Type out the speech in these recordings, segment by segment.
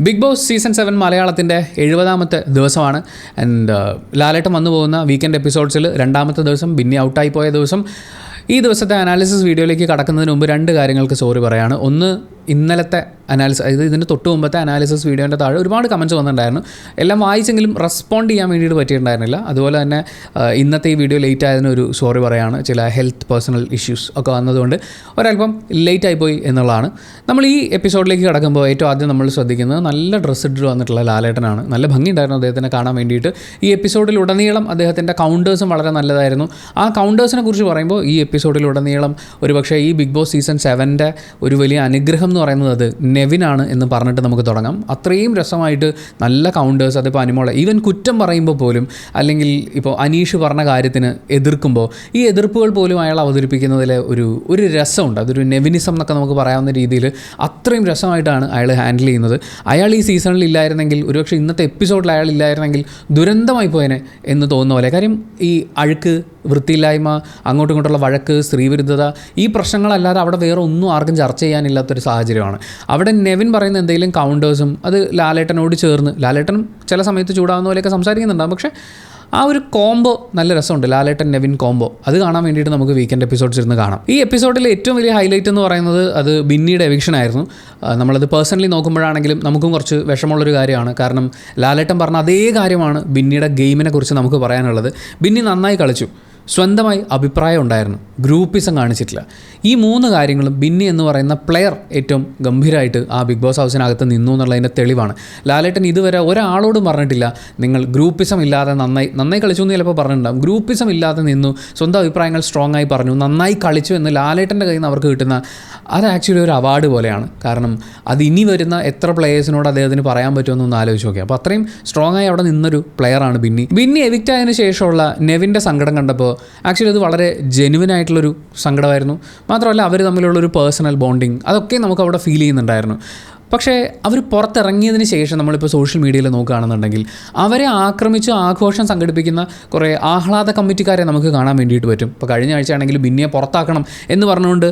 Big boss season 7 മലയാളത്തിൻ്റെ 70ാമത്തെ ദിവസമാണ്. And ലാലേട്ടൻ വന്നു പോകുന്ന വീക്കെൻഡ് എപ്പിസോഡ്സിൽ 2ാമത്തെ ദിവസം, ബിന്നി ഔട്ടായി പോയ ദിവസം. ഈ ദിവസത്തെ അനാലിസിസ് വീഡിയോയിലേക്ക് കടക്കുന്നതിന് മുമ്പ് 2 കാര്യങ്ങൾക്ക് സോറി പറയാണ്. ഒന്ന്, ഇന്നലത്തെ അനാലിസിസ്, അതായത് ഇതിന് തൊട്ട് മുമ്പത്തെ അനാലിസിസ് വീഡിയോൻ്റെ താഴെ ഒരുപാട് കമൻറ്റ്സ് വന്നിട്ടുണ്ടായിരുന്നു. എല്ലാം വായിച്ചെങ്കിലും റെസ്പോണ്ട് ചെയ്യാൻ വേണ്ടിയിട്ട് പറ്റിയിട്ടുണ്ടായിരുന്നില്ല. അതുപോലെ തന്നെ ഇന്നത്തെ ഈ വീഡിയോ ലേറ്റ് ആയതിന് ഒരു സോറി പറയാണ്. ചില ഹെൽത്ത് പേഴ്സണൽ ഇഷ്യൂസ് ഒക്കെ വന്നതുകൊണ്ട് ഒരല്പം ലേറ്റ് ആയിപ്പോയി എന്നുള്ളതാണ്. നമ്മൾ ഈ എപ്പിസോഡിലേക്ക് കടക്കുമ്പോൾ ഏറ്റവും ആദ്യം നമ്മൾ ശ്രദ്ധിക്കുന്നത് നല്ല ഡ്രസ്സ് ഇട്ട് വന്നിട്ടുള്ള ലാലേട്ടനാണ്. നല്ല ഭംഗിയുണ്ടായിരുന്നു അദ്ദേഹത്തിനെ കാണാൻ വേണ്ടിയിട്ട്. ഈ എപ്പിസോഡിലുടനീളം അദ്ദേഹത്തിൻ്റെ കൗണ്ടേഴ്സും വളരെ നല്ലതായിരുന്നു. ആ കൗണ്ടേഴ്സിനെ കുറിച്ച് പറയുമ്പോൾ ഈ എപ്പിസോഡിലുടനീളം ഒരുപക്ഷേ ഈ ബിഗ് ബോസ് സീസൺ 7 ഒരു വലിയ അനുഗ്രഹം എന്ന് പറയുന്നത് അത് നെവിനാണ് എന്ന് പറഞ്ഞിട്ട് നമുക്ക് തുടങ്ങാം. അത്രയും രസമായിട്ട് നല്ല കൗണ്ടേഴ്സ്. അതിപ്പോൾ അനിമോളെ ഈവൻ കുറ്റം പറയുമ്പോൾ പോലും, അല്ലെങ്കിൽ ഇപ്പോൾ അനീഷ് പറഞ്ഞ കാര്യത്തിന് എതിർക്കുമ്പോൾ ഈ എതിർപ്പുകൾ പോലും അയാൾ അവതരിപ്പിക്കുന്നതിൽ ഒരു രസമുണ്ട്. അതൊരു നെവിനിസം എന്നൊക്കെ നമുക്ക് പറയാവുന്ന രീതിയിൽ അത്രയും രസമായിട്ടാണ് അയാൾ ഹാൻഡിൽ ചെയ്യുന്നത്. അയാൾ ഈ സീസണിൽ ഇല്ലായിരുന്നെങ്കിൽ, ഒരുപക്ഷെ ഇന്നത്തെ എപ്പിസോഡിൽ അയാൾ ഇല്ലായിരുന്നെങ്കിൽ ദുരന്തമായി പോയനെ എന്ന് തോന്നുന്ന പോലെ. കാര്യം ഈ അഴുക്ക്, വൃത്തിയില്ലായ്മ, അങ്ങോട്ടും ഇങ്ങോട്ടുള്ള വഴക്ക്, സ്ത്രീവിരുദ്ധത, ഈ പ്രശ്നങ്ങളല്ലാതെ അവിടെ വേറെ ഒന്നും ആർക്കും ചർച്ച ചെയ്യാനില്ലാത്തൊരു സാഹചര്യമാണ്. അവിടെ നെവിൻ പറയുന്ന എന്തെങ്കിലും കൗണ്ടേഴ്സും അത് ലാലേട്ടനോട് ചേർന്ന്, ലാലേട്ടനും ചില സമയത്ത് ചൂടാവുന്ന പോലെയൊക്കെ സംസാരിക്കുന്നുണ്ടാകും. പക്ഷേ ആ ഒരു കോംബോ നല്ല രസമുണ്ട്, ലാലേട്ടൻ നെവിൻ കോംബോ. അത് കാണാൻ വേണ്ടിയിട്ട് നമുക്ക് വീക്കെൻഡ് എപ്പിസോഡ്സ് ഇരുന്ന് കാണാം. ഈ എപ്പിസോഡിൽ ഏറ്റവും വലിയ ഹൈലൈറ്റ് എന്ന് പറയുന്നത് അത് ബിന്നിയുടെ എവിക്ഷൻ ആയിരുന്നു. നമ്മളത് പേഴ്സണലി നോക്കുമ്പോഴാണെങ്കിലും നമുക്കും കുറച്ച് വിഷമമുള്ളൊരു കാര്യമാണ്. കാരണം ലാലേട്ടൻ പറഞ്ഞ അതേ കാര്യമാണ് ബിന്നിയുടെ ഗെയിമിനെ കുറിച്ച് നമുക്ക് പറയാനുള്ളത്. ബിന്നി നന്നായി കളിച്ചു, സ്വന്തമായി അഭിപ്രായം ഉണ്ടായിരുന്നു, ഗ്രൂപ്പിസം കാണിച്ചിട്ടില്ല. ഈ 3 കാര്യങ്ങളും ബിന്നി എന്ന് പറയുന്ന പ്ലെയർ ഏറ്റവും ഗംഭീരമായിട്ട് ആ ബിഗ് ബോസ് ഹൗസിനകത്ത് നിന്നു എന്നുള്ളതിൻ്റെ തെളിവാണ്. ലാലേട്ടൻ ഇതുവരെ ഒരാളോടും പറഞ്ഞിട്ടില്ല നിങ്ങൾ ഗ്രൂപ്പിസം ഇല്ലാതെ നന്നായി കളിച്ചു എന്ന് ചിലപ്പോൾ പറഞ്ഞിട്ടുണ്ടാകും. ഗ്രൂപ്പിസം ഇല്ലാതെ നിന്നു, സ്വന്തം അഭിപ്രായങ്ങൾ സ്ട്രോങ് ആയി പറഞ്ഞു, നന്നായി കളിച്ചു എന്ന് ലാലേട്ടൻ്റെ കയ്യിൽ നിന്ന് അവർക്ക് കിട്ടുന്ന അത് ആക്ച്വലി ഒരു അവാർഡ് പോലെയാണ്. കാരണം അത് ഇനി വരുന്ന എത്ര പ്ലേയേഴ്സിനോട് അദ്ദേഹത്തിന് പറയാൻ പറ്റുമെന്നൊന്ന് ആലോചിച്ച് നോക്കിയാൽ. അപ്പോൾ അത്രയും സ്ട്രോങ് ആയി അവിടെ നിന്നൊരു പ്ലെയറാണ് ബിന്നി. ബിന്നി എവിക്റ്റ് ആയതിനു ശേഷമുള്ള നെവിൻ്റെ സങ്കടം കണ്ടപ്പോൾ ആക്ച്വലി അത് വളരെ ജെനുവിൻ ആയിട്ടുള്ളൊരു സങ്കടമായിരുന്നു. മാത്രമല്ല അവർ തമ്മിലുള്ളൊരു പേഴ്സണൽ ബോണ്ടിങ് അതൊക്കെ നമുക്ക് അവിടെ ഫീൽ ചെയ്യുന്നുണ്ടായിരുന്നു. പക്ഷേ അവർ പുറത്തിറങ്ങിയതിന് ശേഷം നമ്മളിപ്പോൾ സോഷ്യൽ മീഡിയയിൽ നോക്കുകയാണെന്നുണ്ടെങ്കിൽ അവരെ ആക്രമിച്ച് ആഘോഷം സംഘടിപ്പിക്കുന്ന കുറേ ആഹ്ലാദ കമ്മിറ്റിക്കാരെ നമുക്ക് കാണാൻ വേണ്ടിയിട്ട് പറ്റും. ഇപ്പോൾ കഴിഞ്ഞ ആഴ്ചയാണെങ്കിൽ ബിന്നിയെ പുറത്താക്കണം എന്ന് പറഞ്ഞുകൊണ്ട്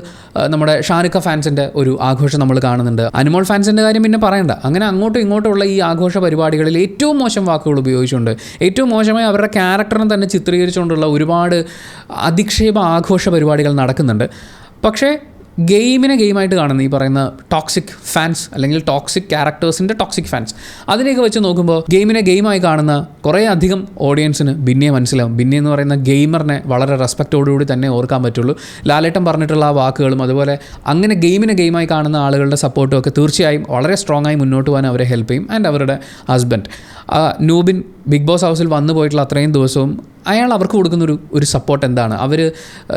നമ്മുടെ ഷാനിക്ക ഫാൻസിൻ്റെ ഒരു ആഘോഷം നമ്മൾ കാണുന്നുണ്ട്. അനിമോൾ ഫാൻസിൻ്റെ കാര്യം പിന്നെ പറയണ്ട. അങ്ങനെ അങ്ങോട്ടും ഇങ്ങോട്ടുള്ള ഈ ആഘോഷ പരിപാടികളിൽ ഏറ്റവും മോശം വാക്കുകൾ ഉപയോഗിച്ചുകൊണ്ട്, ഏറ്റവും മോശമായി അവരുടെ ക്യാരക്ടറിനെ തന്നെ ചിത്രീകരിച്ചുകൊണ്ടുള്ള ഒരുപാട് അധിക്ഷേപ ആഘോഷ പരിപാടികൾ നടക്കുന്നുണ്ട്. പക്ഷേ ഗെയിമായിട്ട് കാണുന്ന ഈ പറയുന്ന ടോക്സിക് ഫാൻസ്, അല്ലെങ്കിൽ ടോക്സിക് ക്യാരക്ടേഴ്സിൻ്റെ ടോക്സിക് ഫാൻസ്, അതിനെയൊക്കെ വെച്ച് നോക്കുമ്പോൾ ഗെയിമായി കാണുന്ന കുറേ അധികം ഓഡിയൻസിന് ബിന്നിയെ മനസ്സിലാവും. ബിന്നി എന്ന് പറയുന്ന ഗെയിമറിനെ വളരെ റെസ്പെക്റ്റോടുകൂടി തന്നെ ഓർക്കാൻ പറ്റുള്ളൂ. ലാലേട്ടൻ പറഞ്ഞിട്ടുള്ള ആ വാക്കുകളും അതുപോലെ അങ്ങനെ ഗെയിമായി കാണുന്ന ആളുകളുടെ സപ്പോർട്ടും ഒക്കെ തീർച്ചയായും വളരെ സ്ട്രോങ് ആയി മുന്നോട്ട് പോകാൻ അവരെ ഹെൽപ്പ് ചെയ്യും. ആൻഡ് അവരുടെ ഹസ്ബൻഡ് നൂബിൻ ബിഗ് ബോസ് ഹൗസിൽ വന്നു പോയിട്ടുള്ള അത്രയും ദിവസവും അയാൾ അവർക്ക് കൊടുക്കുന്നൊരു സപ്പോർട്ട് എന്താണ്, അവർ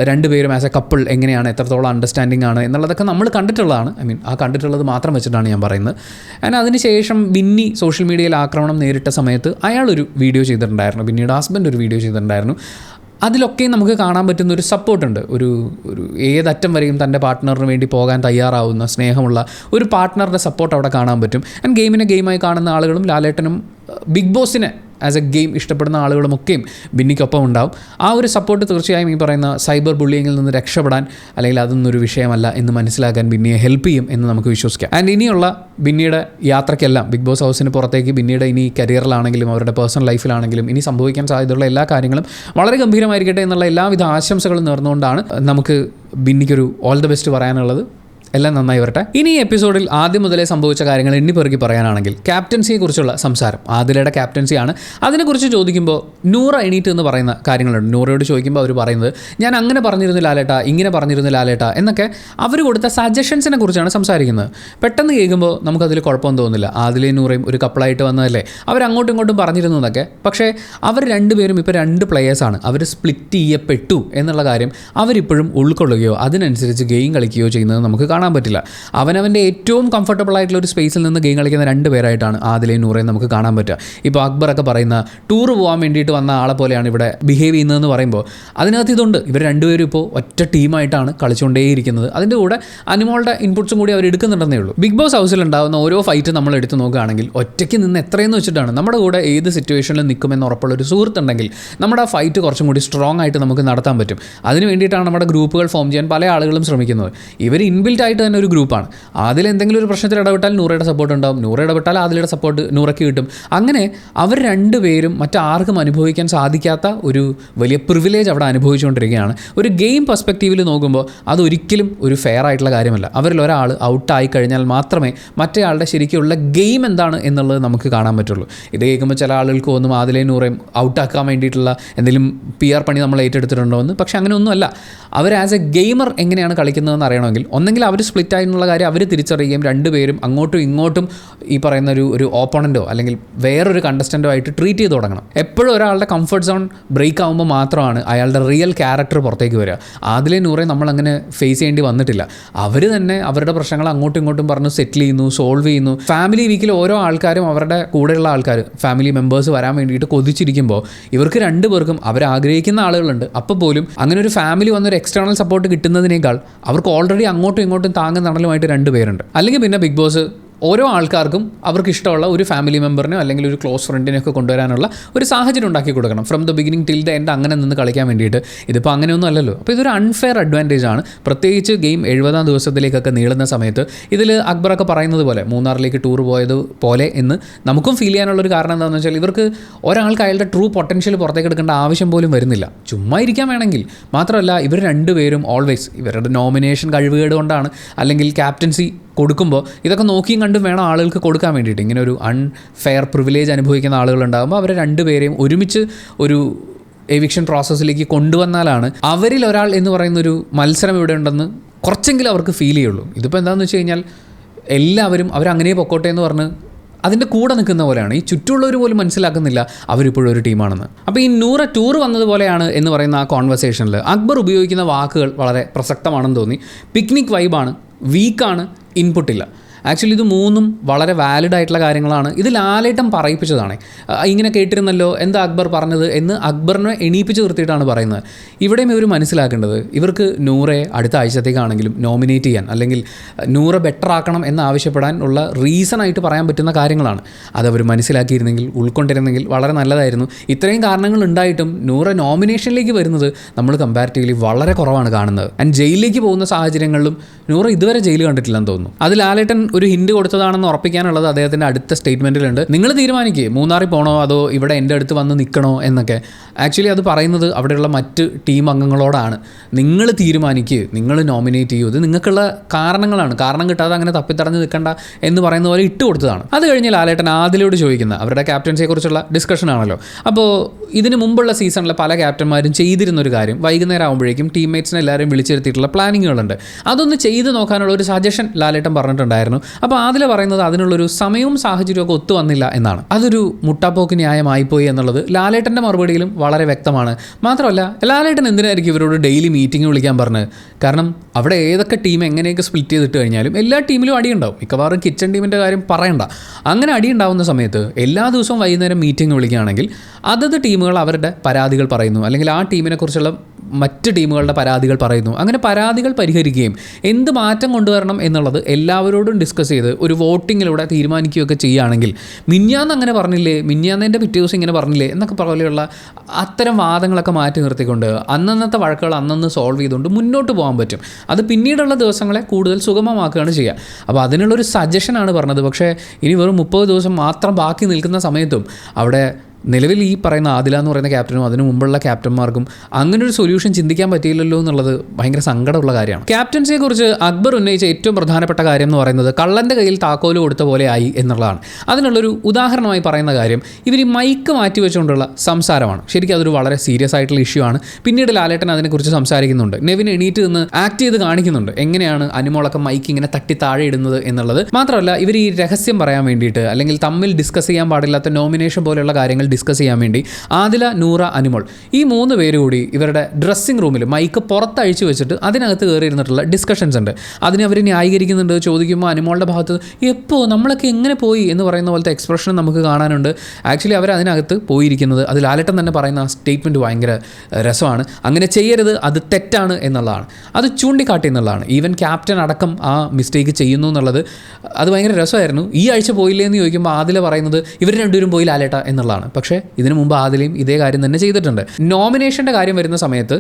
രണ്ടുപേരും ആസ് എ കപ്പിൾ എങ്ങനെയാണ്, എത്രത്തോളം അണ്ടർസ്റ്റാൻഡിങ് ആണ് എന്നുള്ളതൊക്കെ നമ്മൾ കണ്ടിട്ടുള്ളതാണ്. ആ കണ്ടിട്ടുള്ളത് മാത്രം വെച്ചിട്ടാണ് ഞാൻ പറയുന്നത്. ആൻഡ് അതിനുശേഷം ബിന്നി സോഷ്യൽ മീഡിയയിൽ ആക്രമണം നേരിട്ട സമയത്ത് അയാളൊരു വീഡിയോ ചെയ്തിട്ടുണ്ടായിരുന്നു, ബിന്നിയുടെ ഹസ്ബൻഡ് ഒരു വീഡിയോ ചെയ്തിട്ടുണ്ടായിരുന്നു. അതിലൊക്കെ നമുക്ക് കാണാൻ പറ്റുന്ന ഒരു സപ്പോർട്ടുണ്ട്. ഒരു ഏതറ്റം വരെയും തൻ്റെ പാർട്ട്ണറിന് വേണ്ടി പോകാൻ തയ്യാറാവുന്ന സ്നേഹമുള്ള ഒരു പാർട്ട്ണറുടെ സപ്പോർട്ട് അവിടെ കാണാൻ പറ്റും. ആൻഡ് ഗെയിമായി കാണുന്ന ആളുകളും ലാലേട്ടനും ബിഗ് ബോസിനെ ആസ് എ ഗെയിം ഇഷ്ടപ്പെടുന്ന ആളുകളുമൊക്കെയും ബിന്നിക്കൊപ്പം ഉണ്ടാവും. ആ ഒരു സപ്പോർട്ട് തീർച്ചയായും ഈ പറയുന്ന സൈബർ ബുള്ളിങ്ങിൽ നിന്ന് രക്ഷപ്പെടാൻ, അല്ലെങ്കിൽ അതൊന്നൊരു വിഷയമല്ല എന്ന് മനസ്സിലാക്കാൻ ബിന്നിയെ ഹെൽപ്പ് ചെയ്യും എന്ന് നമുക്ക് വിശ്വസിക്കാം. ആൻഡ് ഇനിയുള്ള ബിന്നിയുടെ യാത്രയ്ക്കെല്ലാം, ബിഗ് ബോസ് ഹൗസിന് പുറത്തേക്ക് ബിന്നിയുടെ ഇനി കരിയറിലാണെങ്കിലും അവരുടെ പേഴ്സണൽ ലൈഫിലാണെങ്കിലും ഇനി സംഭവിക്കാൻ സാധ്യതയുള്ള എല്ലാ കാര്യങ്ങളും വളരെ ഗംഭീരമായിരിക്കട്ടെ എന്നുള്ള എല്ലാവിധ ആശംസകളും നേർന്നുകൊണ്ടാണ് നമുക്ക് ബിന്നിക്കൊരു ഓൾ ദ ബെസ്റ്റ് പറയാനുള്ളത്. എല്ലാം നന്നായി വരട്ടെ. ഇനി ഈ എപ്പിസോഡിൽ ആദ്യം മുതലേ സംഭവിച്ച കാര്യങ്ങൾ എണ്ണിപ്പെറുക്കി പറയാനാണെങ്കിൽ ക്യാപ്റ്റൻസിയെക്കുറിച്ചുള്ള സംസാരം, ആദിലയുടെ ക്യാപ്റ്റൻസിയാണ്. അതിനെക്കുറിച്ച് ചോദിക്കുമ്പോൾ നൂറ എണീറ്റ് എന്ന് പറയുന്ന കാര്യങ്ങളുണ്ട്. നൂറയോട് ചോദിക്കുമ്പോൾ അവർ പറയുന്നത് ഞാൻ അങ്ങനെ പറഞ്ഞിരുന്നു ലാലേട്ട, ഇങ്ങനെ പറഞ്ഞിരുന്നു ലാലേട്ട എന്നൊക്കെ അവർ കൊടുത്ത സജഷൻസിനെ കുറിച്ചാണ് സംസാരിക്കുന്നത്. പെട്ടെന്ന് കേൾക്കുമ്പോൾ നമുക്കതിൽ കുഴപ്പമൊന്നും തോന്നുന്നില്ല. ആദിലയും നൂറയും ഒരു കപ്പിളായിട്ട് വന്നതല്ലേ, അവരങ്ങോട്ടും ഇങ്ങോട്ടും പറഞ്ഞിരുന്നു എന്നൊക്കെ. പക്ഷേ അവർ രണ്ടുപേരും ഇപ്പോൾ 2 പ്ലെയേഴ്സാണ്, അവർ സ്പ്ലിറ്റ് ചെയ്യപ്പെട്ടു എന്നുള്ള കാര്യം അവരിപ്പോഴും ഉൾക്കൊള്ളുകയോ അതിനനുസരിച്ച് ഗെയിം കളിക്കുകയോ ചെയ്യുന്നത് നമുക്ക് കാണാൻ പറ്റില്ല. അവനവൻ്റെ ഏറ്റവും കംഫർട്ടബിൾ ആയിട്ടുള്ള ഒരു സ്പേസിൽ നിന്ന് ഗെയിം കളിക്കുന്ന 2 പേരായിട്ടാണ് ആദിലയും നൂറയും നമുക്ക് കാണാൻ പറ്റുക. ഇപ്പോൾ അക്ബറൊക്കെ പറയുന്ന ടൂർ പോകാൻ വേണ്ടിയിട്ട് വന്ന ആളെ പോലെയാണ് ഇവിടെ ബിഹേവ് ചെയ്യുന്നതെന്ന് പറയുമ്പോൾ അതിനകത്ത് ഇതുണ്ട്. ഇവർ രണ്ടുപേരും ഇപ്പോൾ ഒറ്റ ടീമായിട്ടാണ് കളിച്ചുകൊണ്ടേയിരിക്കുന്നത്. അതിൻ്റെ കൂടെ അനിമോളുടെ ഇൻപുട്സും കൂടി അവർ എടുക്കുന്നുണ്ടെന്നേ ഉള്ളൂ. ബിഗ് ബോസ് ഹൗസിൽ ഉണ്ടാകുന്ന ഓരോ ഫൈറ്റ് നമ്മൾ എടുത്ത് നോക്കുകയാണെങ്കിൽ ഒറ്റയ്ക്ക് നിന്ന് എത്രയെന്ന് വെച്ചിട്ടാണ് നമ്മുടെ കൂടെ ഏത് സിറ്റുവേഷനിൽ നിൽക്കുമെന്ന് ഉറപ്പുള്ള ഒരു സുഹൃത്തുണ്ടെങ്കിൽ നമ്മുടെ ആ ഫൈറ്റ് കുറച്ചും കൂടി സ്ട്രോങ് ആയിട്ട് നമുക്ക് നടത്താൻ പറ്റും. അതിന് വേണ്ടിയിട്ടാണ് നമ്മുടെ ഗ്രൂപ്പുകൾ ഫോം ചെയ്യാൻ പല ആളുകളും ശ്രമിക്കുന്നത്. ഇവർ ഇൻബിൽറ്റ് ആയിട്ട് തന്നെ ഒരു ഗ്രൂപ്പാണ്. ആദിൽ എന്തെങ്കിലും ഒരു പ്രശ്നത്തിൽ ഇടപെട്ടാൽ നൂറയുടെ സപ്പോർട്ട് ഉണ്ടാവും, നൂറ ഇടപെട്ടാൽ ആദിലയുടെ സപ്പോർട്ട് നൂറയ്ക്ക് കിട്ടും. അങ്ങനെ അവർ രണ്ടുപേരും മറ്റാർക്കും അനുഭവിക്കാൻ സാധിക്കാത്ത ഒരു വലിയ പ്രിവിലേജ് അവിടെ അനുഭവിച്ചുകൊണ്ടിരിക്കുകയാണ്. ഒരു ഗെയിം പെർസ്പെക്റ്റീവിൽ നോക്കുമ്പോൾ അതൊരിക്കലും ഒരു ഫെയർ ആയിട്ടുള്ള കാര്യമല്ല. അവരിൽ ഒരാൾ ഔട്ടായി കഴിഞ്ഞാൽ മാത്രമേ മറ്റേയാളുടെ ശരിക്കുള്ള ഗെയിം എന്താണ് എന്നുള്ളത് നമുക്ക് കാണാൻ പറ്റുള്ളൂ. ഇത് കേൾക്കുമ്പോൾ ചില ആളുകൾക്ക് തോന്നും ആദിലേയും നൂറയും ഔട്ടാക്കാൻ വേണ്ടിയിട്ടുള്ള എന്തെങ്കിലും PR പണി നമ്മൾ ഏറ്റെടുത്തിട്ടുണ്ടോ എന്ന്. പക്ഷേ അങ്ങനെയൊന്നുമല്ല. അവർ ആസ് എ ഗെയിമർ എങ്ങനെയാണ് കളിക്കുന്നതെന്ന് അറിയണമെങ്കിൽ ഒന്നെങ്കിൽ അവർ സ്പ്ലിറ്റ് ആയിട്ടുള്ള കാര്യം അവർ തിരിച്ചറിയുകയും രണ്ടുപേരും അങ്ങോട്ടും ഇങ്ങോട്ടും ഈ പറയുന്ന ഒരു ഓപ്പോണൻറ്റോ അല്ലെങ്കിൽ വേറൊരു കണ്ടസ്റ്റൻറ്റോ ആയിട്ട് ട്രീറ്റ് ചെയ്ത് തുടങ്ങണം. എപ്പോഴും ഒരാളുടെ കംഫർട്ട് സോൺ ബ്രേക്ക് ആകുമ്പോൾ മാത്രമാണ് അയാളുടെ റിയൽ ക്യാരക്ടർ പുറത്തേക്ക് വരിക. ആദിലെ നൂറെ നമ്മളങ്ങനെ ഫേസ് ചെയ്യേണ്ടി വന്നിട്ടില്ല. അവർ തന്നെ അവരുടെ പ്രശ്നങ്ങൾ അങ്ങോട്ടും ഇങ്ങോട്ടും പറഞ്ഞ് സെറ്റിൽ ചെയ്യുന്നു, സോൾവ് ചെയ്യുന്നു. ഫാമിലി വീക്കിൽ ഓരോ ആൾക്കാരും അവരുടെ കൂടെയുള്ള ആൾക്കാർ ഫാമിലി മെമ്പേഴ്സ് വരാൻ വേണ്ടിയിട്ട് കൊതിച്ചിരിക്കുമ്പോൾ ഇവർക്ക് രണ്ടുപേർക്കും അവരാഗ്രഹിക്കുന്ന ആളുകളുണ്ട്. അപ്പോൾ പോലും അങ്ങനെ ഒരു ഫാമിലി വന്നൊരു എക്സ്റ്റേണൽ സപ്പോർട്ട് കിട്ടുന്നതിനേക്കാൾ അവർക്ക് ഓൾറെഡി അങ്ങോട്ടും ഇങ്ങോട്ടും താങ്ങും തണലുമായിട്ട് രണ്ടുപേരുണ്ട്. അല്ലെങ്കിൽ പിന്നെ ബിഗ് ബോസ് ഓരോ ആൾക്കാർക്കും അവർക്ക് ഇഷ്ടമുള്ള ഒരു ഫാമിലി മെമ്പറിനോ അല്ലെങ്കിൽ ഒരു ക്ലോസ് ഫ്രണ്ടിനെയൊക്കെ കൊണ്ടുവരാനുള്ള ഒരു സാഹചര്യം ഉണ്ടാക്കി കൊടുക്കണം. From the beginning till the end അങ്ങനെ നിന്ന് കളിക്കാൻ വേണ്ടിയിട്ട്. ഇതിപ്പോൾ അങ്ങനെയൊന്നും അല്ലല്ലോ. അപ്പോൾ ഇതൊരു അൺഫെയർ അഡ്വാൻറ്റേജ് ആണ്. പ്രത്യേകിച്ച് ഗെയിം 70-ാം ദിവസത്തിലേക്കൊക്കെ നീളുന്ന സമയത്ത്. ഇതിൽ അക്ബറൊക്കെ പറയുന്നത് പോലെ മൂന്നാറിലേക്ക് ടൂർ പോയത് പോലെ എന്ന് നമുക്കും ഫീൽ ചെയ്യാനുള്ളൊരു കാരണം എന്താണെന്ന് വെച്ചാൽ ഇവർക്ക് ഒരാൾക്ക് അയാളുടെ ട്രൂ പൊട്ടൻഷ്യൽ പുറത്തേക്ക് എടുക്കേണ്ട ആവശ്യം പോലും വരുന്നില്ല. ചുമ്മാ ഇരിക്കാൻ വേണമെങ്കിൽ. മാത്രമല്ല ഇവർ രണ്ടുപേരും ഓൾവേസ് ഇവരുടെ നോമിനേഷൻ കഴിവുകേട് കൊണ്ടാണ് അല്ലെങ്കിൽ ക്യാപ്റ്റൻസി കൊടുക്കുമ്പോൾ ഇതൊക്കെ നോക്കിയും കണ്ടും വേണം ആളുകൾക്ക് കൊടുക്കാൻ വേണ്ടിയിട്ട്. ഇങ്ങനെ ഒരു അൺഫെയർ പ്രിവിലേജ് അനുഭവിക്കുന്ന ആളുകളുണ്ടാകുമ്പോൾ അവരെ രണ്ടുപേരെയും ഒരുമിച്ച് ഒരു എവിക്ഷൻ പ്രോസസ്സിലേക്ക് കൊണ്ടുവന്നാലാണ് അവരിൽ ഒരാൾ എന്ന് പറയുന്നൊരു മത്സരം ഇവിടെ ഉണ്ടെന്ന് കുറച്ചെങ്കിലും അവർക്ക് ഫീൽ ചെയ്യുള്ളൂ. ഇതിപ്പോൾ എന്താണെന്ന് വെച്ച് കഴിഞ്ഞാൽ എല്ലാവരും അവരങ്ങനെ പൊക്കോട്ടെ എന്ന് പറഞ്ഞ് അതിൻ്റെ കൂടെ നിൽക്കുന്ന പോലെയാണ്. ഈ ചുറ്റുമുള്ളവർ പോലും മനസ്സിലാക്കുന്നില്ല അവരിപ്പോഴും ഒരു ടീമാണെന്ന്. അപ്പോൾ ഈ നൂറ ടൂർ വന്നതുപോലെയാണ് എന്ന് പറയുന്ന ആ കോൺവെർസേഷനിൽ അക്ബർ ഉപയോഗിക്കുന്ന വാക്കുകൾ വളരെ പ്രസക്തമാണെന്ന് തോന്നി. പിക്നിക് വൈബാണ്, വീക്കാണ്, ഇൻപുട്ടില്ല. ആക്ച്വലി ഇത് മൂന്നും വളരെ വാലിഡ് ആയിട്ടുള്ള കാര്യങ്ങളാണ്. ഇത് ലാലേട്ടൻ പറയിപ്പിച്ചതാണ്. ഇങ്ങനെ കേട്ടിരുന്നല്ലോ എന്താ അക്ബർ പറഞ്ഞത് എന്ന് അക്ബറിനെ എണീപ്പിച്ച് നിർത്തിയിട്ടാണ് പറയുന്നത്. ഇവിടെയും ഇവർ മനസ്സിലാക്കേണ്ടത് ഇവർക്ക് നൂറെ അടുത്ത ആഴ്ചത്തേക്കാണെങ്കിലും നോമിനേറ്റ് ചെയ്യാൻ അല്ലെങ്കിൽ നൂറെ ബെറ്റർ ആക്കണം എന്ന് ആവശ്യപ്പെടാൻ ഉള്ള റീസണായിട്ട് പറയാൻ പറ്റുന്ന കാര്യങ്ങളാണ്. അതവർ മനസ്സിലാക്കിയിരുന്നെങ്കിൽ ഉൾക്കൊണ്ടിരുന്നെങ്കിൽ വളരെ നല്ലതായിരുന്നു. ഇത്രയും കാരണങ്ങൾ ഉണ്ടായിട്ടും നൂറെ നോമിനേഷനിലേക്ക് വരുന്നത് നമ്മൾ കമ്പാരിറ്റീവ്ലി വളരെ കുറവാണ് കാണുന്നത്. ആൻഡ് ജയിലിലേക്ക് പോകുന്ന സാഹചര്യങ്ങളിലും നൂറെ ഇതുവരെ ജയിൽ കണ്ടിട്ടില്ലെന്ന് തോന്നുന്നു. അത് ലാലേട്ടൻ ഒരു ഹിൻഡ് കൊടുത്തതാണെന്ന് ഉറപ്പിക്കാനുള്ളത് അദ്ദേഹത്തിൻ്റെ അടുത്ത സ്റ്റേറ്റ്മെൻറ്റിലുണ്ട്. നിങ്ങൾ തീരുമാനിക്കുക മൂന്നാറിൽ പോകണോ അതോ ഇവിടെ എൻ്റെ അടുത്ത് വന്ന് നിൽക്കണോ എന്നൊക്കെ. ആക്ച്വലി അത് പറയുന്നത് അവിടെയുള്ള മറ്റ് ടീം അംഗങ്ങളോടാണ്. നിങ്ങൾ തീരുമാനിക്കുക, നിങ്ങൾ നോമിനേറ്റ് ചെയ്യൂ, ഇത് നിങ്ങൾക്കുള്ള കാരണങ്ങളാണ്, കാരണം കിട്ടാതെ അങ്ങനെ തപ്പിത്തടഞ്ഞ് നിൽക്കണ്ട എന്ന് പറയുന്ന പോലെ ഇട്ട് കൊടുത്തതാണ്. അത് കഴിഞ്ഞ് ലാലേട്ടൻ ആദിലോട് ചോദിക്കുന്ന അവരുടെ ക്യാപ്റ്റൻസിയെക്കുറിച്ചുള്ള ഡിസ്കഷൻ ആണല്ലോ. അപ്പോൾ ഇതിന് മുമ്പുള്ള സീസണിലെ പല ക്യാപ്റ്റന്മാരും ചെയ്തിരുന്നൊരു കാര്യം വൈകുന്നേരം ആകുമ്പോഴേക്കും ടീംമേറ്റ്സിനെ എല്ലാവരും വിളിച്ചിരുത്തിയിട്ടുള്ള പ്ലാനിങ്ങുകളുണ്ട്. അതൊന്ന് ചെയ്ത് നോക്കാനുള്ള ഒരു സജഷൻ ലാലേട്ടൻ പറഞ്ഞിട്ടുണ്ടായിരുന്നു. അപ്പോൾ അതിൽ പറയുന്നത് അതിനുള്ളൊരു സമയവും സാഹചര്യമൊക്കെ ഒത്തു വന്നില്ല എന്നാണ്. അതൊരു മുട്ടാപ്പോക്ക് ന്യായമായിപ്പോയി എന്നുള്ളത് ലാലേട്ടൻ്റെ മറുപടിയിലും വളരെ വ്യക്തമാണ്. മാത്രമല്ല ലാലേട്ടൻ എന്തിനായിരിക്കും ഇവരോട് ഡെയിലി മീറ്റിംഗ് വിളിക്കാൻ പറഞ്ഞത്? കാരണം അവിടെ ഏതൊക്കെ ടീം എങ്ങനെയൊക്കെ സ്പ്ലിറ്റ് ചെയ്തിട്ട് കഴിഞ്ഞാലും എല്ലാ ടീമിലും അടിയുണ്ടാവും. മിക്കവാറും കിച്ചൺ ടീമിൻ്റെ കാര്യം പറയണ്ട. അങ്ങനെ അടിയുണ്ടാവുന്ന സമയത്ത് എല്ലാ ദിവസവും വൈകുന്നേരം മീറ്റിംഗ് വിളിക്കുകയാണെങ്കിൽ അതത് ടീമുകൾ അവരുടെ പരാതികൾ പറയുന്നു, അല്ലെങ്കിൽ ആ ടീമിനെക്കുറിച്ചുള്ള മറ്റ് ടീമുകളുടെ പരാതികൾ പറയുന്നു. അങ്ങനെ പരാതികൾ പരിഹരിക്കുകയും എന്ത് മാറ്റം കൊണ്ടുവരണം എന്നുള്ളത് എല്ലാവരോടും ഡിസ്കസ് ചെയ്ത് ഒരു വോട്ടിങ്ങിലൂടെ തീരുമാനിക്കുകയൊക്കെ ചെയ്യുകയാണെങ്കിൽ മിഞ്ഞാന്ന് അങ്ങനെ പറഞ്ഞില്ലേ, മിഞ്ഞാന്നതിൻ്റെ പിറ്റേ ദിവസം ഇങ്ങനെ പറഞ്ഞില്ലേ എന്നൊക്കെ പോലെയുള്ള അത്തരം വാദങ്ങളൊക്കെ മാറ്റി നിർത്തിക്കൊണ്ട് അന്നന്നത്തെ വഴക്കുകൾ അന്നന്ന് സോൾവ് ചെയ്തുകൊണ്ട് മുന്നോട്ട് പോകാൻ പറ്റും. അത് പിന്നീടുള്ള ദിവസങ്ങളെ കൂടുതൽ സുഗമമാക്കുകയാണ് ചെയ്യുക. അപ്പോൾ അതിനുള്ളൊരു സജഷനാണ് പറഞ്ഞത്. പക്ഷേ ഇനി വെറും 30 ദിവസം മാത്രം ബാക്കി നിൽക്കുന്ന സമയത്തും അവിടെ നിലവിൽ ഈ പറയുന്ന ആദില എന്ന് പറയുന്ന ക്യാപ്റ്റനും അതിനു മുമ്പുള്ള ക്യാപ്റ്റന്മാർക്കും അങ്ങനെ ഒരു സൊല്യൂഷൻ ചിന്തിക്കാൻ പറ്റിയില്ലല്ലോ എന്നുള്ളത് ഭയങ്കര സങ്കടമുള്ള കാര്യമാണ്. ക്യാപ്റ്റൻസിയെക്കുറിച്ച് അക്ബർ ഉന്നയിച്ച ഏറ്റവും പ്രധാനപ്പെട്ട കാര്യം എന്ന് പറയുന്നത് കള്ളൻ്റെ കയ്യിൽ താക്കോല് കൊടുത്ത പോലെ ആയി എന്നുള്ളതാണ്. അതിനുള്ളൊരു ഉദാഹരണമായി പറയുന്ന കാര്യം ഇവർ ഈ മൈക്ക് മാറ്റി വെച്ചുകൊണ്ടുള്ള സംസാരമാണ്. ശരിക്കും അതൊരു വളരെ സീരിയസ് ആയിട്ടുള്ള ഇഷ്യൂ ആണ്. പിന്നീട് ലാലേട്ടൻ അതിനെക്കുറിച്ച് സംസാരിക്കുന്നുണ്ട്. നെവിൻ എണീറ്റ് നിന്ന് ആക്ട് ചെയ്ത് കാണിക്കുന്നുണ്ട് എങ്ങനെയാണ് അനുമോളൊക്കെ മൈക്ക് ഇങ്ങനെ തട്ടി താഴെ ഇടുന്നത് എന്നുള്ളത്. മാത്രമല്ല ഇവർ ഈ രഹസ്യം പറയാൻ വേണ്ടിയിട്ട് അല്ലെങ്കിൽ തമ്മിൽ ഡിസ്കസ് ചെയ്യാൻ പാടില്ലാത്ത നോമിനേഷൻ പോലെയുള്ള കാര്യങ്ങൾ ഡിസ്കസ് ചെയ്യാൻ വേണ്ടി ആദില, നൂറ, അനുമോൾ ഈ 3 പേര് കൂടി ഇവരുടെ ഡ്രസ്സിംഗ് റൂമിൽ മൈക്ക് പുറത്തഴിച്ചു വെച്ചിട്ട് അതിനകത്ത് കയറി ഇരുന്നിട്ടുള്ള ഡിസ്കഷൻസ് ഉണ്ട്. അതിനെ അവർ ന്യായീകരിക്കുന്നുണ്ട്. ചോദിക്കുമ്പോൾ അനുമോളുടെ ഭാഗത്ത് എപ്പോൾ നമ്മളൊക്കെ എങ്ങനെ പോയി എന്ന് പറയുന്ന പോലത്തെ എക്സ്പ്രഷൻ നമുക്ക് കാണാനുണ്ട്. ആക്ച്വലി അവർ അതിനകത്ത് പോയിരിക്കുന്നത് അത് ലാലേട്ടൻ തന്നെ പറയുന്ന ആ സ്റ്റേറ്റ്മെൻറ്റ് ഭയങ്കര രസമാണ്. അങ്ങനെ ചെയ്യരുത്, അത് തെറ്റാണ് എന്നുള്ളതാണ്. അത് ചൂണ്ടിക്കാട്ടി എന്നുള്ളതാണ്. ഈവൻ ക്യാപ്റ്റൻ അടക്കം ആ മിസ്റ്റേക്ക് ചെയ്യുന്നു എന്നുള്ളത് അത് ഭയങ്കര രസമായിരുന്നു. ഈ ആഴ്ച പോയില്ലേ എന്ന് ചോദിക്കുമ്പോൾ ആദില പറയുന്നത് ഇവർ രണ്ടുപേരും പോയി ലാലേട്ട എന്നുള്ളതാണ്. പക്ഷേ ഇതിനു മുമ്പ് ആദിലയും ഇതേ കാര്യം തന്നെ ചെയ്തിട്ടുണ്ട്. നോമിനേഷൻ്റെ കാര്യം വരുന്ന സമയത്ത്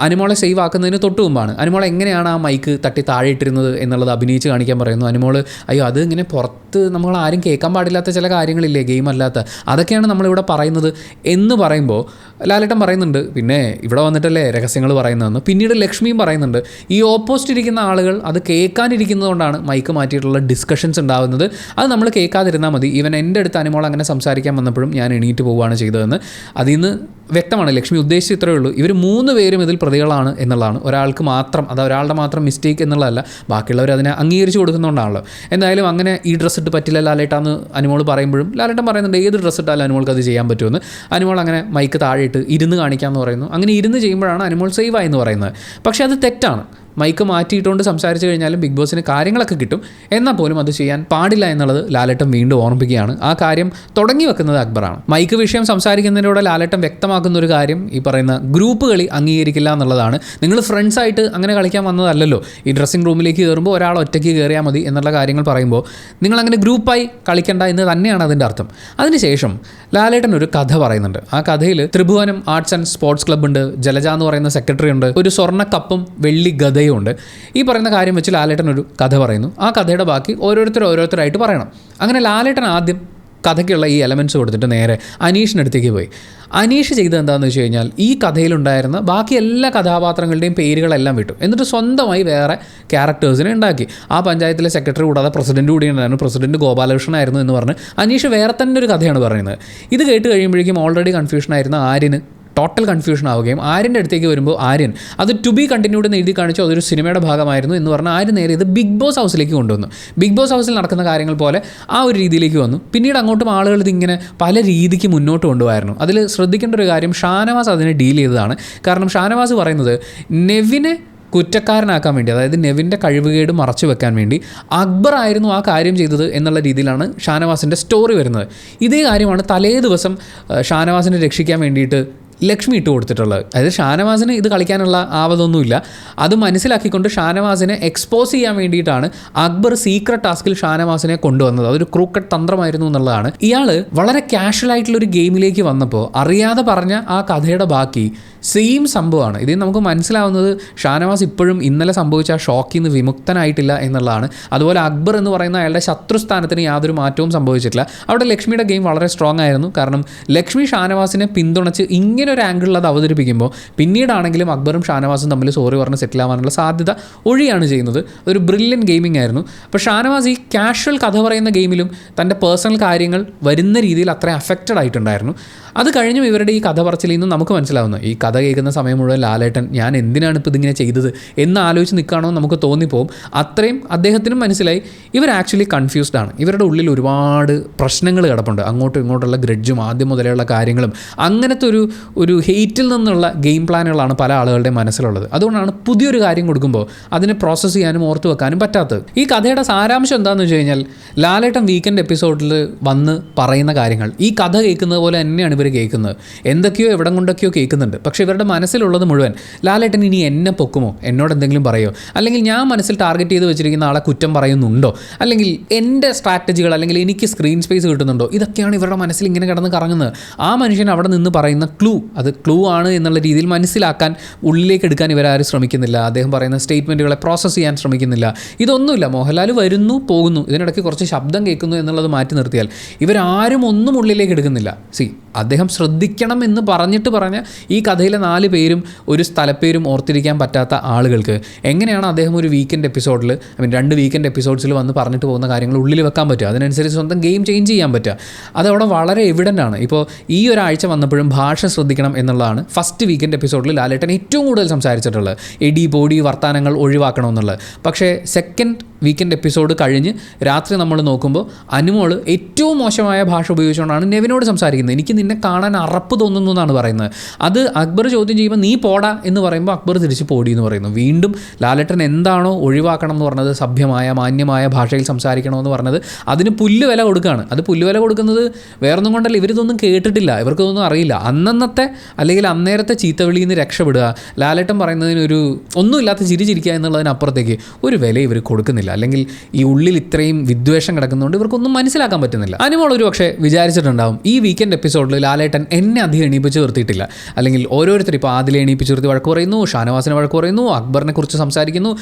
അനുമോളെ സേവ് ആക്കുന്നതിന് തൊട്ട് മുമ്പാണ് അനുമോൾ എങ്ങനെയാണ് ആ മൈക്ക് തട്ടി താഴെ ഇട്ടിരുന്നത് എന്നുള്ളത് അഭിനയിച്ച് കാണിക്കാൻ പറയുന്നു. അനുമോൾ അയ്യോ അത് ഇങ്ങനെ പുറത്ത് നമ്മൾ ആരും കേൾക്കാൻ പാടില്ലാത്ത ചില കാര്യങ്ങളില്ലേ, ഗെയിം അല്ലാത്ത, അതൊക്കെയാണ് നമ്മളിവിടെ പറയുന്നത് എന്ന് പറയുമ്പോൾ ലാലേട്ടൻ പറയുന്നുണ്ട് പിന്നെ ഇവിടെ വന്നിട്ടല്ലേ രഹസ്യങ്ങൾ പറയുന്നതെന്ന്. പിന്നീട് ലക്ഷ്മിയും പറയുന്നുണ്ട് ഈ ഓപ്പോസിറ്റ് ഇരിക്കുന്ന ആളുകൾ അത് കേൾക്കാനിരിക്കുന്നതുകൊണ്ടാണ് മൈക്ക് മാറ്റിയിട്ടുള്ള ഡിസ്കഷൻസ് ഉണ്ടാകുന്നത്, അത് നമ്മൾ കേൾക്കാതിരുന്നാൽ മതി. ഈവൻ എൻ്റെ അടുത്ത് അനുമോൾ അങ്ങനെ സംസാരിക്കാൻ വന്നപ്പോഴും ഞാൻ എണീറ്റ് പോവുകയാണ് ചെയ്തതെന്ന്. അതിൽ നിന്ന് വ്യക്തമാണ് ലക്ഷ്മി ഉദ്ദേശിച്ച് ഇത്രയേ ഉള്ളൂ, ഇവർ 3 പേരും ഇതിൽ പ്രതികളാണ് എന്നുള്ളതാണ്. ഒരാൾക്ക് മാത്രം, അത് ഒരാളുടെ മാത്രം മിസ്റ്റേക്ക് എന്നുള്ളതല്ല, ബാക്കിയുള്ളവർ അതിനെ അംഗീകരിച്ച് കൊടുക്കുന്നതുകൊണ്ടാണല്ലോ. എന്തായാലും അങ്ങനെ ഈ ഡ്രസ്സ് ഇട്ട് പറ്റില്ല ലാലേട്ടാന്ന് അനുമോൾ പറയുമ്പോഴും ലാലേട്ടൻ പറയുന്നുണ്ട് ഏത് ഡ്രസ്സ് ഇട്ടാലും അനുമോൾക്ക് അത് ചെയ്യാൻ പറ്റുമെന്ന്. അനുമോൾ അങ്ങനെ മൈക്ക് താഴെ ഇട്ട് ഇരുന്ന് കാണിക്കാമെന്ന് പറയുന്നു. അങ്ങനെ ഇരുന്ന് ചെയ്യുമ്പോഴാണ് അനുമോൾ സേവ് ആയെന്ന് പറയുന്നത്. പക്ഷേ അത് തെറ്റാണ്. മൈക്ക് മാറ്റിയിട്ടുകൊണ്ട് സംസാരിച്ച് കഴിഞ്ഞാലും ബിഗ് ബോസിന് കാര്യങ്ങളൊക്കെ കിട്ടും, എന്നാൽ പോലും അത് ചെയ്യാൻ പാടില്ല എന്നുള്ളത് ലാലേട്ടൻ വീണ്ടും ഓർമ്മിപ്പിക്കുകയാണ്. ആ കാര്യം തുടങ്ങി വെക്കുന്നത് അക്ബറാണ്. മൈക്ക് വിഷയം സംസാരിക്കുന്നതിലൂടെ ലാലേട്ടൻ വ്യക്തമാക്കുന്ന ഒരു കാര്യം ഈ പറയുന്ന ഗ്രൂപ്പ് കളി അംഗീകരിക്കില്ല എന്നുള്ളതാണ്. നിങ്ങൾ ഫ്രണ്ട്സായിട്ട് അങ്ങനെ കളിക്കാൻ വന്നതല്ലല്ലോ, ഈ ഡ്രസ്സിംഗ് റൂമിലേക്ക് കയറുമ്പോൾ ഒരാൾ ഒറ്റയ്ക്ക് കയറിയാൽ മതി എന്നുള്ള കാര്യങ്ങൾ പറയുമ്പോൾ നിങ്ങളങ്ങനെ ഗ്രൂപ്പായി കളിക്കണ്ട എന്ന് തന്നെയാണ് അതിൻ്റെ അർത്ഥം. അതിനുശേഷം ലാലേട്ടൻ ഒരു കഥ പറയുന്നുണ്ട്. ആ കഥയിൽ ത്രിഭുവനം ആർട്സ് ആൻഡ് സ്പോർട്സ് ക്ലബ്ബ് ഉണ്ട്, ജലജ എന്ന് പറയുന്ന സെക്രട്ടറി ഉണ്ട്, ഒരു സ്വർണ്ണ കപ്പും വെള്ളി ഗതയും ഉണ്ട്. ഈ പറയുന്ന കാര്യം വെച്ച് ലാലേട്ടൻ ഒരു കഥ പറയുന്നു. ആ കഥയുടെ ബാക്കി ഓരോരുത്തരായിട്ട് പറയണം. അങ്ങനെ ലാലേട്ടൻ ആദ്യം കഥയ്ക്കുള്ള ഈ എലമെൻറ്റ്സ് കൊടുത്തിട്ട് നേരെ അനീഷിൻ്റെ അടുത്തേക്ക് പോയി. അനീഷ് ചെയ്തത് എന്താണെന്ന് വെച്ച് കഴിഞ്ഞാൽ ഈ കഥയിലുണ്ടായിരുന്ന ബാക്കി എല്ലാ കഥാപാത്രങ്ങളുടെയും പേരുകളെല്ലാം വിട്ടു, എന്നിട്ട് സ്വന്തമായി വേറെ ക്യാരക്ടേഴ്സിനെ ഉണ്ടാക്കി. ആ പഞ്ചായത്തിലെ സെക്രട്ടറി കൂടാതെ പ്രസിഡന്റ് കൂടി ഉണ്ടായിരുന്നു, പ്രസിഡന്റ് ഗോപാലകൃഷ്ണനായിരുന്നു എന്ന് പറഞ്ഞ് അനീഷ് വേറെ തന്നെ ഒരു കഥയാണ് പറയുന്നത്. ഇത് കേട്ട് കഴിയുമ്പോഴേക്കും ഓൾറെഡി കൺഫ്യൂഷനായിരുന്ന ആര്യന് ടോട്ടൽ കൺഫ്യൂഷൻ ആവുകയും ആര്യൻ്റെ അടുത്തേക്ക് വരുമ്പോൾ ആര്യൻ അത് ടു ബി കണ്ടിന്യൂഡ് എന്ന് എഴുതി കാണിച്ചു, അതൊരു സിനിമയുടെ ഭാഗമായിരുന്നു എന്ന് പറഞ്ഞാൽ ആര്യൻ നേരെ ഇത് ബിഗ് ബോസ് ഹൗസിലേക്ക് കൊണ്ടുവന്നു. ബിഗ് ബോസ് ഹൗസിൽ നടക്കുന്ന കാര്യങ്ങൾ പോലെ ആ ഒരു രീതിയിലേക്ക് വന്നു. പിന്നീട് അങ്ങോട്ടും ആളുകൾ ഇതിങ്ങനെ പല രീതിക്ക് മുന്നോട്ട് കൊണ്ടുപോയിരുന്നു. അതിൽ ശ്രദ്ധിക്കേണ്ട ഒരു കാര്യം ഷാനവാസ് അതിനെ ഡീൽ ചെയ്തതാണ്. കാരണം ഷാനവാസ് പറയുന്നത് നെവിനെ കുറ്റക്കാരനാക്കാൻ വേണ്ടി, അതായത് നെവിൻ്റെ കഴിവുകേട് മറച്ചു വെക്കാൻ വേണ്ടി അക്ബർ ആയിരുന്നു ആ കാര്യം ചെയ്തത് എന്നുള്ള രീതിയിലാണ് ഷാനവാസിൻ്റെ സ്റ്റോറി വരുന്നത്. ഇതേ കാര്യമാണ് തലേ ദിവസം ഷാനവാസിനെ രക്ഷിക്കാൻ വേണ്ടിയിട്ട് ലക്ഷ്മി ഇട്ട് കൊടുത്തിട്ടുള്ളത്. അതായത് ഷാനവാസിന് ഇത് കളിക്കാനുള്ള ആവതൊന്നുമില്ല. അത് മനസ്സിലാക്കിക്കൊണ്ട് ഷാനവാസിനെ എക്സ്പോസ് ചെയ്യാൻ വേണ്ടിയിട്ടാണ് അക്ബർ സീക്രട്ട് ടാസ്കിൽ ഷാനവാസിനെ കൊണ്ടുവന്നത്. അതൊരു ക്രൂക്കറ്റ് തന്ത്രമായിരുന്നു എന്നുള്ളതാണ്. ഇയാൾ വളരെ കാഷ്വൽ ആയിട്ടുള്ളൊരു ഗെയിമിലേക്ക് വന്നപ്പോൾ അറിയാതെ പറഞ്ഞ ആ കഥയുടെ ബാക്കി സെയിം സംഭവമാണ്. ഇതിൽ നമുക്ക് മനസ്സിലാവുന്നത് ഷാനവാസ് ഇപ്പോഴും ഇന്നലെ സംഭവിച്ച ആ ഷോക്കിൽ നിന്ന് വിമുക്തനായിട്ടില്ല എന്നുള്ളതാണ്. അതുപോലെ അക്ബർ എന്ന് പറയുന്ന അയാളുടെ ശത്രുസ്ഥാനത്തിന് യാതൊരു മാറ്റവും സംഭവിച്ചിട്ടില്ല. അവിടെ ലക്ഷ്മിയുടെ ഗെയിം വളരെ സ്ട്രോങ് ആയിരുന്നു. കാരണം ലക്ഷ്മി ഷാനവാസിനെ പിന്തുണച്ച് ഇങ്ങനെ ഒരു ആംഗിളിൽ അത് അവതരിപ്പിക്കുമ്പോൾ പിന്നീടാണെങ്കിലും അക്ബറും ഷാനവാസും തമ്മിൽ സോറി പറഞ്ഞ് സെറ്റിൽ ആവാനുള്ള സാധ്യത ഒഴിയാണ് ചെയ്യുന്നത്. അതൊരു ബ്രില്യൻ ഗെയിമിംഗ് ആയിരുന്നു. അപ്പോൾ ഷാനവാസ് ഈ കാഷ്വൽ കഥ പറയുന്ന ഗെയിമിലും തൻ്റെ പേഴ്സണൽ കാര്യങ്ങൾ വരുന്ന രീതിയിൽ അത്രയും അഫക്റ്റഡ് ആയിട്ടുണ്ടായിരുന്നു. അത് കഴിഞ്ഞും ഇവരുടെ ഈ കഥ പറച്ചിൽ നിന്ന് നമുക്ക് മനസ്സിലാവുന്നു, ഈ കഥ കേൾക്കുന്ന സമയം മുഴുവൻ ലാലേട്ടൻ ഞാൻ എന്തിനാണ് ഇപ്പോൾ ഇതിങ്ങനെ ചെയ്തത് എന്ന് ആലോചിച്ച് നിൽക്കുകയാണോ നമുക്ക് തോന്നിപ്പോവും. അത്രയും അദ്ദേഹത്തിനും മനസ്സിലായി ഇവർ ആക്ച്വലി കൺഫ്യൂസ്ഡ് ആണ്. ഇവരുടെ ഉള്ളിൽ ഒരുപാട് പ്രശ്നങ്ങൾ കിടപ്പുണ്ട്, അങ്ങോട്ടും ഇങ്ങോട്ടുള്ള ഗ്രഡ്ജും ആദ്യം മുതലുള്ള കാര്യങ്ങളും അങ്ങനത്തെ ഒരു ഹെയ്റ്റിൽ നിന്നുള്ള ഗെയിം പ്ലാനുകളാണ് പല ആളുകളുടെ മനസ്സിലുള്ളത്. അതുകൊണ്ടാണ് പുതിയൊരു കാര്യം കൊടുക്കുമ്പോൾ അതിനെ പ്രോസസ്സ് ചെയ്യാനും ഓർത്ത് വെക്കാനും പറ്റാത്തത്. ഈ കഥയുടെ സാരാംശം എന്താണെന്ന് വെച്ച് കഴിഞ്ഞാൽ ലാലേട്ടൻ വീക്കെൻഡ് എപ്പിസോഡിൽ വന്ന് പറയുന്ന കാര്യങ്ങൾ ഈ കഥ കേൾക്കുന്നത് പോലെ തന്നെയാണ് ഇവർ കേൾക്കുന്നത്. എന്തൊക്കെയോ എവിടം കൊണ്ടൊക്കെയോ കേൾക്കുന്നുണ്ട്. പക്ഷേ ഇവരുടെ മനസ്സിലുള്ളത് മുഴുവൻ ലാലേട്ടൻ ഇനി എന്നെ പൊക്കുമോ, എന്നോട് എന്തെങ്കിലും പറയുമോ, അല്ലെങ്കിൽ ഞാൻ മനസ്സിൽ ടാർഗറ്റ് ചെയ്ത് വെച്ചിരിക്കുന്ന ആളെ കുറ്റം പറയുന്നുണ്ടോ, അല്ലെങ്കിൽ എൻ്റെ സ്ട്രാറ്റജികൾ അല്ലെങ്കിൽ എനിക്ക് സ്ക്രീൻ സ്പേസ് കിട്ടുന്നുണ്ടോ, ഇതൊക്കെയാണ് ഇവരുടെ മനസ്സിൽ ഇങ്ങനെ കിടന്ന് കറങ്ങുന്നത്. ആ മനുഷ്യൻ അവിടെ നിന്ന് പറയുന്ന അത് ക്ലൂ ആണ് എന്നുള്ള രീതിയിൽ മനസ്സിലാക്കാൻ ഉള്ളിലേക്ക് എടുക്കാൻ ഇവരാരും ശ്രമിക്കുന്നില്ല. അദ്ദേഹം പറയുന്ന സ്റ്റേറ്റ്മെൻറ്റുകളെ പ്രോസസ്സ് ചെയ്യാൻ ശ്രമിക്കുന്നില്ല. ഇതൊന്നുമില്ല, മോഹൻലാൽ വരുന്നു പോകുന്നു, ഇതിനിടയ്ക്ക് കുറച്ച് ശബ്ദം കേൾക്കുന്നു എന്നുള്ളത് മാറ്റി നിർത്തിയാൽ ഇവരാരും ഒന്നും ഉള്ളിലേക്ക് എടുക്കുന്നില്ല. അദ്ദേഹം ശ്രദ്ധിക്കണം എന്ന് പറഞ്ഞ ഈ കഥയിലെ 4 പേരും ഒരു സ്ഥലപ്പേരും ഓർത്തിരിക്കാൻ പറ്റാത്ത ആളുകൾക്ക് എങ്ങനെയാണ് അദ്ദേഹം ഒരു വീക്കെൻഡ് എപ്പിസോഡിൽ 2 വീക്കെൻഡ് എപ്പിസോഡ്സിൽ വന്ന് പറഞ്ഞിട്ട് പോകുന്ന കാര്യങ്ങൾ ഉള്ളിൽ വെക്കാൻ പറ്റുക, അതിനനുസരിച്ച് സ്വന്തം ഗെയിം ചേഞ്ച് ചെയ്യാൻ പറ്റുക? അതവിടെ വളരെ എവിഡൻ്റ് ആണ്. ഇപ്പോൾ ഈ ഒരാഴ്ച വന്നപ്പോഴും ഭാഷ ശ്രദ്ധിക്കണം എന്നുള്ളതാണ് ഫസ്റ്റ് വീക്കെൻഡ് എപ്പിസോഡിൽ ലാലേട്ടൻ ഏറ്റവും കൂടുതൽ സംസാരിച്ചിട്ടുള്ളത്. എടി ബോഡി വർത്താനങ്ങൾ ഒഴിവാക്കണമെന്നുള്ളത്. പക്ഷേ സെക്കൻഡ് വീക്കെൻഡ് എപ്പിസോഡ് കഴിഞ്ഞ് രാത്രി നമ്മൾ നോക്കുമ്പോൾ അനുമോൾ ഏറ്റവും മോശമായ ഭാഷ ഉപയോഗിച്ചുകൊണ്ടാണ് നെവിനോട് സംസാരിക്കുന്നത്. എനിക്ക് നിന്നെ കാണാൻ അറപ്പ് തോന്നുന്നു എന്നാണ് പറയുന്നത്. അത് അക്ബർ ചോദ്യം ചെയ്യുമ്പോൾ നീ പോടാ എന്ന് പറയുമ്പോൾ അക്ബർ തിരിച്ച് പോടി എന്ന് പറയുന്നു. വീണ്ടും ലാലേട്ടൻ എന്താണോ ഒഴിവാക്കണം എന്ന് പറഞ്ഞത്, സഭ്യമായ മാന്യമായ ഭാഷയിൽ സംസാരിക്കണമെന്ന് പറഞ്ഞത്, അതിന് പുല്ലുവില കൊടുക്കുകയാണ്. അത് പുല്ലുവില കൊടുക്കുന്നത് വേറൊന്നും കൊണ്ടല്ല, ഇവരിതൊന്നും കേട്ടിട്ടില്ല, ഇവർക്കൊന്നും അറിയില്ല. അന്നത്തെ അല്ലെങ്കിൽ അന്നേരത്തെ ചീത്തവിളിയിൽ നിന്ന് രക്ഷപ്പെടുക, ലാലേട്ടൻ പറയുന്നതിനൊരു ഒന്നുമില്ലാത്ത ചിരിക്കുക എന്നുള്ളതിനപ്പുറത്തേക്ക് ഒരു വില ഇവർ കൊടുക്കുന്നില്ല. പറ്റുന്നില്ല, അല്ലെങ്കിൽ ഈ ഉള്ളിൽ ഇത്രയും വിദ്വേഷം കിടക്കുന്നതുകൊണ്ട് ഇവർക്കൊന്നും മനസ്സിലാക്കാൻ പറ്റുന്നില്ല. അനുമോൾ ഒരു പക്ഷേ വിചാരിച്ചിട്ടുണ്ടാവും ഈ വീക്കെൻഡ് എപ്പിസോഡിൽ ലാലേട്ടൻ എന്നെ അധികം എണീപ്പിച്ച് നിർത്തിയിട്ടില്ല, അല്ലെങ്കിൽ ഓരോരുത്തർ ഇപ്പോൾ ആദിലെ എണീപ്പിച്ച് നിർത്തി വഴക്ക് പറയുന്നു, ഷാനവാസിനെ വഴക്ക് പറയുന്നു, അക്ബറിനെ കുറിച്ച് സംസാരിക്കുന്നു,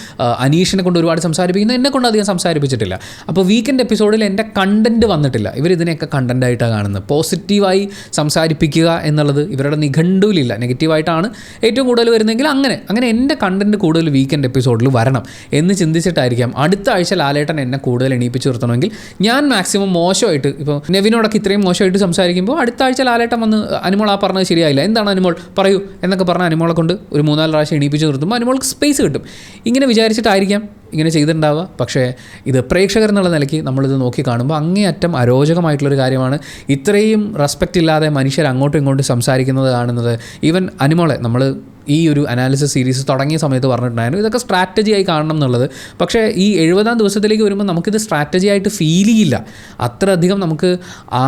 അനീഷിനെ കൊണ്ട് ഒരുപാട് സംസാരിപ്പിക്കുന്നു, എന്നെ കൊണ്ട് അധികം സംസാരിപ്പിച്ചിട്ടില്ല. അപ്പോൾ വീക്കെൻഡ് എപ്പിസോഡിൽ എൻ്റെ കണ്ടന്റ് വന്നിട്ടില്ല. ഇവർ ഇതിനെയൊക്കെ കണ്ടന്റായിട്ടാണ് കാണുന്നത്. പോസിറ്റീവായി സംസാരിപ്പിക്കുക എന്നുള്ളത് ഇവരുടെ നിഘണ്ടുവിലില്ല. നെഗറ്റീവായിട്ടാണ് ഏറ്റവും കൂടുതൽ വരുന്നതെങ്കിൽ അങ്ങനെ എൻ്റെ കണ്ടന്റ് കൂടുതൽ വീക്കെൻഡ് എപ്പിസോഡിൽ വരണം എന്ന് ചിന്തിച്ചിട്ടായിരിക്കാം അടുത്ത ആഴ്ച ലാലേട്ടൻ എന്നെ കൂടുതൽ എണീപ്പിച്ച് നിർത്തണമെങ്കിൽ ഞാൻ മാക്സിമം മോശമായിട്ട്, ഇപ്പോൾ നെവിനോടൊക്കെ ഇത്രയും മോശമായിട്ട് സംസാരിക്കുമ്പോൾ അടുത്ത ആഴ്ച ലാലേട്ടൻ വന്ന് അനുമോൾ ആ പറഞ്ഞത് ശരിയായില്ല, എന്താണ് അനുമോൾ പറയൂ എന്നൊക്കെ പറഞ്ഞാൽ അനുമോളെ കൊണ്ട് ഒരു 3-4 പ്രാവശ്യം എണീപ്പിച്ച് നിർത്തുമ്പോൾ അനുമോൾക്ക് സ്പേസ് കിട്ടും. ഇങ്ങനെ വിചാരിച്ചിട്ടായിരിക്കാം ഇങ്ങനെ ചെയ്തിട്ടുണ്ടാവുക. പക്ഷേ ഇത് പ്രേക്ഷകർ എന്നുള്ള നിലയ്ക്ക് നമ്മളിത് നോക്കി കാണുമ്പോൾ അങ്ങേയറ്റം അരോചകമായിട്ടുള്ളൊരു കാര്യമാണ്. ഇത്രയും റെസ്പെക്റ്റ് ഇല്ലാതെ മനുഷ്യർ അങ്ങോട്ടും ഇങ്ങോട്ടും സംസാരിക്കുന്നത് കാണുന്നത്. ഈവൻ അനുമോളെ നമ്മൾ ഈ ഒരു അനാലിസിസ് സീരീസ് തുടങ്ങിയ സമയത്ത് പറഞ്ഞിട്ടുണ്ടായിരുന്നു ഇതൊക്കെ സ്ട്രാറ്റജി ആയി കാണണം എന്നുള്ളത്. പക്ഷേ ഈ 70-ാം ദിവസത്തിലേക്ക് വരുമ്പോൾ നമുക്കിത് സ്ട്രാറ്റജി ആയിട്ട് ഫീൽ ചെയ്യില്ല. അത്രയധികം നമുക്ക്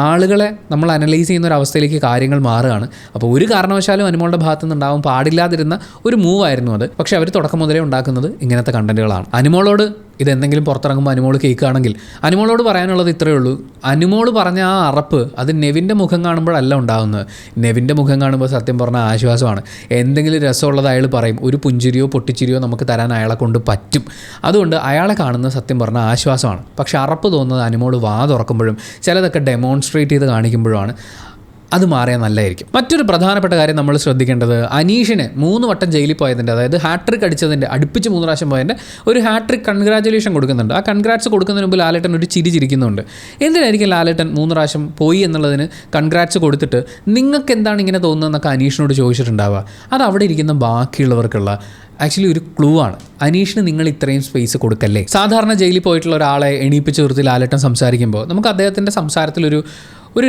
ആളുകളെ നമ്മൾ അനലൈസ് ചെയ്യുന്ന ഒരു അവസ്ഥയിലേക്ക് കാര്യങ്ങൾ മാറുകയാണ്. അപ്പോൾ ഒരു കാരണവശാലും അനുമോളുടെ ഭാഗത്തു നിന്നുണ്ടാവാൻ പാടില്ലാതിരുന്ന ഒരു മൂവായിരുന്നു അത്. പക്ഷേ അവർ തുടക്കം മുതലേ ഉണ്ടാക്കുന്നത് ഇങ്ങനത്തെ കണ്ടന്റുകളാണ്. അനുമോളോട് ഇതെന്തെങ്കിലും പുറത്തിറങ്ങുമ്പോൾ അനുമോൾ കേൾക്കുകയാണെങ്കിൽ അനുമോളോട് പറയാനുള്ളത് ഇത്രയേ ഉള്ളൂ. അനുമോൾ പറഞ്ഞ ആ അറപ്പ് അത് നെവിൻ്റെ മുഖം കാണുമ്പോഴല്ല ഉണ്ടാകുന്നത്. നെവിൻ്റെ മുഖം കാണുമ്പോൾ സത്യം പറഞ്ഞാൽ ആശ്വാസമാണ്. എന്തെങ്കിലും രസമുള്ളത് അയാൾ പറയും, ഒരു പുഞ്ചിരിയോ പൊട്ടിച്ചിരിയോ നമുക്ക് തരാൻ അയാളെ കൊണ്ട് പറ്റും. അതുകൊണ്ട് അയാളെ കാണുന്നത് സത്യം പറഞ്ഞാൽ ആശ്വാസമാണ്. പക്ഷേ അറപ്പ് തോന്നുന്നത് അനുമോൾ വാ തുറക്കുമ്പോഴും ചിലതൊക്കെ ഡെമോൺസ്ട്രേറ്റ് ചെയ്ത് കാണിക്കുമ്പോഴുമാണ്. അത് മാറിയാൽ നല്ലതായിരിക്കും. മറ്റൊരു പ്രധാനപ്പെട്ട കാര്യം നമ്മൾ ശ്രദ്ധിക്കേണ്ടത് അനീഷിനെ 3 വട്ടം ജയിലിൽ പോയതിൻ്റെ, അതായത് ഹാട്രിക് അടിച്ചതിൻ്റെ, അടുപ്പിച്ച് 3 പ്രാവശ്യം പോയതിൻ്റെ ഒരു ഹാട്രിക് കൺഗ്രാജുലേഷൻ കൊടുക്കുന്നുണ്ട്. ആ കൺഗ്രാറ്റ്സ് കൊടുക്കുന്നതിന് മുമ്പ് ലാലേട്ടൻ ഒരു ചിരിച്ചിരിക്കുന്നുണ്ട്. എന്തിനായിരിക്കും ലാലേട്ടൻ 3 പ്രാവശ്യം പോയി എന്നുള്ളതിന് കൺഗ്രാറ്റ്സ് കൊടുത്തിട്ട് നിങ്ങൾക്ക് എന്താണ് ഇങ്ങനെ തോന്നുന്നതെന്നൊക്കെ അനീഷിനോട് ചോദിച്ചിട്ടുണ്ടാവുക. അത് അവിടെ ഇരിക്കുന്ന ബാക്കിയുള്ളവർക്കുള്ള ആക്ച്വലി ഒരു ക്ലൂ ആണ്. അനീഷിന് നിങ്ങൾ ഇത്രയും സ്പേസ് കൊടുക്കല്ലേ. സാധാരണ ജയിലിൽ പോയിട്ടുള്ള ഒരാളെ എണീപ്പിച്ച് നിർത്തി ലാലേട്ടൻ സംസാരിക്കുമ്പോൾ നമുക്ക് അദ്ദേഹത്തിൻ്റെ സംസാരത്തിലൊരു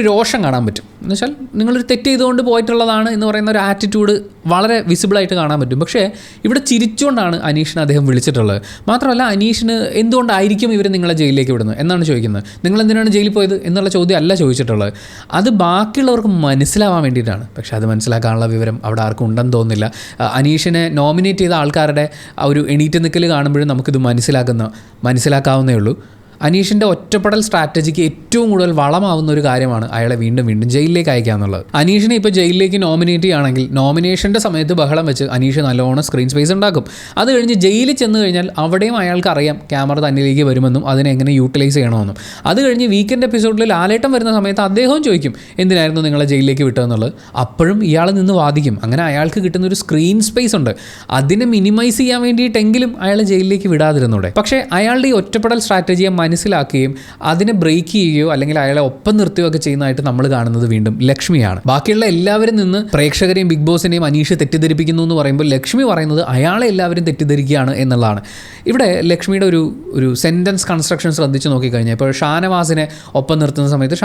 രോഷം കാണാൻ പറ്റും. എന്ന് വെച്ചാൽ നിങ്ങളൊരു തെറ്റ് ചെയ്തുകൊണ്ട് പോയിട്ടുള്ളതാണ് എന്ന് പറയുന്ന ഒരു ആറ്റിറ്റ്യൂഡ് വളരെ വിസിബിളായിട്ട് കാണാൻ പറ്റും. പക്ഷേ ഇവിടെ ചിരിച്ചുകൊണ്ടാണ് അനീഷിനെ അദ്ദേഹം വിളിച്ചിട്ടുള്ളത്. മാത്രമല്ല അനീഷിന് എന്തുകൊണ്ടായിരിക്കും ഇവർ നിങ്ങളെ ജയിലിലേക്ക് വിടുന്നത് എന്നാണ് ചോദിക്കുന്നത്. നിങ്ങളെന്തിനാണ് ജയിലിൽ പോയത് എന്നുള്ള ചോദ്യം അല്ല ചോദിച്ചിട്ടുള്ളത്. അത് ബാക്കിയുള്ളവർക്ക് മനസ്സിലാവാൻ വേണ്ടിയിട്ടാണ്. പക്ഷേ അത് മനസ്സിലാക്കാനുള്ള വിവരം അവിടെ ആർക്കും ഉണ്ടെന്ന് തോന്നുന്നില്ല. അനീഷിനെ നോമിനേറ്റ് ചെയ്ത ആൾക്കാരുടെ ആ ഒരു എണീറ്റ് നിൽക്കൽ കാണുമ്പോഴും നമുക്കിത് മനസ്സിലാക്കാവുന്നേ ഉള്ളൂ. അനീഷിൻ്റെ ഒറ്റപ്പെടൽ സ്ട്രാറ്റജിക്ക് ഏറ്റവും കൂടുതൽ വളമാവുന്ന ഒരു കാര്യമാണ് അയാളെ വീണ്ടും വീണ്ടും ജയിലിലേക്ക് അയക്കുക എന്നുള്ളത്. അനീഷിനെ ഇപ്പോൾ ജയിലിലേക്ക് നോമിനേറ്റ് ചെയ്യുകയാണെങ്കിൽ നോമിനേഷൻ്റെ സമയത്ത് ബഹളം വെച്ച് അനീഷ് നല്ലോണം സ്ക്രീൻ സ്പേസ് ഉണ്ടാക്കും. അത് കഴിഞ്ഞ് ജയിലിൽ ചെന്ന് കഴിഞ്ഞാൽ അവിടെയും അയാൾക്ക് അറിയാം ക്യാമറ തന്നിലേക്ക് വരുമെന്നും അതിനെ എങ്ങനെ യൂട്ടിലൈസ് ചെയ്യണമെന്നും. അത് കഴിഞ്ഞ് വീക്കെൻഡ് എപ്പിസോഡിൽ ലാലേട്ടൻ വരുന്ന സമയത്ത് അദ്ദേഹവും ചോദിക്കും എന്തിനായിരുന്നു നിങ്ങളെ ജയിലിലേക്ക് വിട്ടതെന്നുള്ളത്. അപ്പോഴും ഇയാൾ നിന്ന് വാദിക്കും. അങ്ങനെ അയാൾക്ക് കിട്ടുന്ന ഒരു സ്ക്രീൻ സ്പേസ് ഉണ്ട്. അതിനെ മിനിമൈസ് ചെയ്യാൻ വേണ്ടിയിട്ടെങ്കിലും അയാൾ ജയിലിലേക്ക് വിടാതിരുന്നൂടെ. പക്ഷേ അയാളുടെ ഈ ഒറ്റപ്പെടൽ സ്ട്രാറ്റജിയെ മനസ്സിലാക്കുകയും അതിനെ ബ്രേക്ക് ചെയ്യുകയോ അല്ലെങ്കിൽ അയാളെ ഒപ്പം നിർത്തുകയോ ഒക്കെ ചെയ്യുന്നതായിട്ട് നമ്മൾ കാണുന്നത് വീണ്ടും ലക്ഷ്മിയാണ്. ബാക്കിയുള്ള എല്ലാവരും നിന്ന് പ്രേക്ഷകരെയും ബിഗ് ബോസിനെയും അനീഷ് തെറ്റിദ്ധരിപ്പിക്കുന്നു എന്ന് പറയുമ്പോൾ ലക്ഷ്മി പറയുന്നത് അയാളെ എല്ലാവരും തെറ്റിദ്ധരിക്കുകയാണ് എന്നുള്ളതാണ്. ഇവിടെ ലക്ഷ്മിയുടെ ഒരു സെൻറ്റൻസ് കൺസ്ട്രക്ഷൻ ശ്രദ്ധിച്ച് നോക്കിക്കഴിഞ്ഞാൽ ഇപ്പോൾ ഷാനവാസിനെ ഒപ്പം നിർത്തുന്ന സമയത്ത്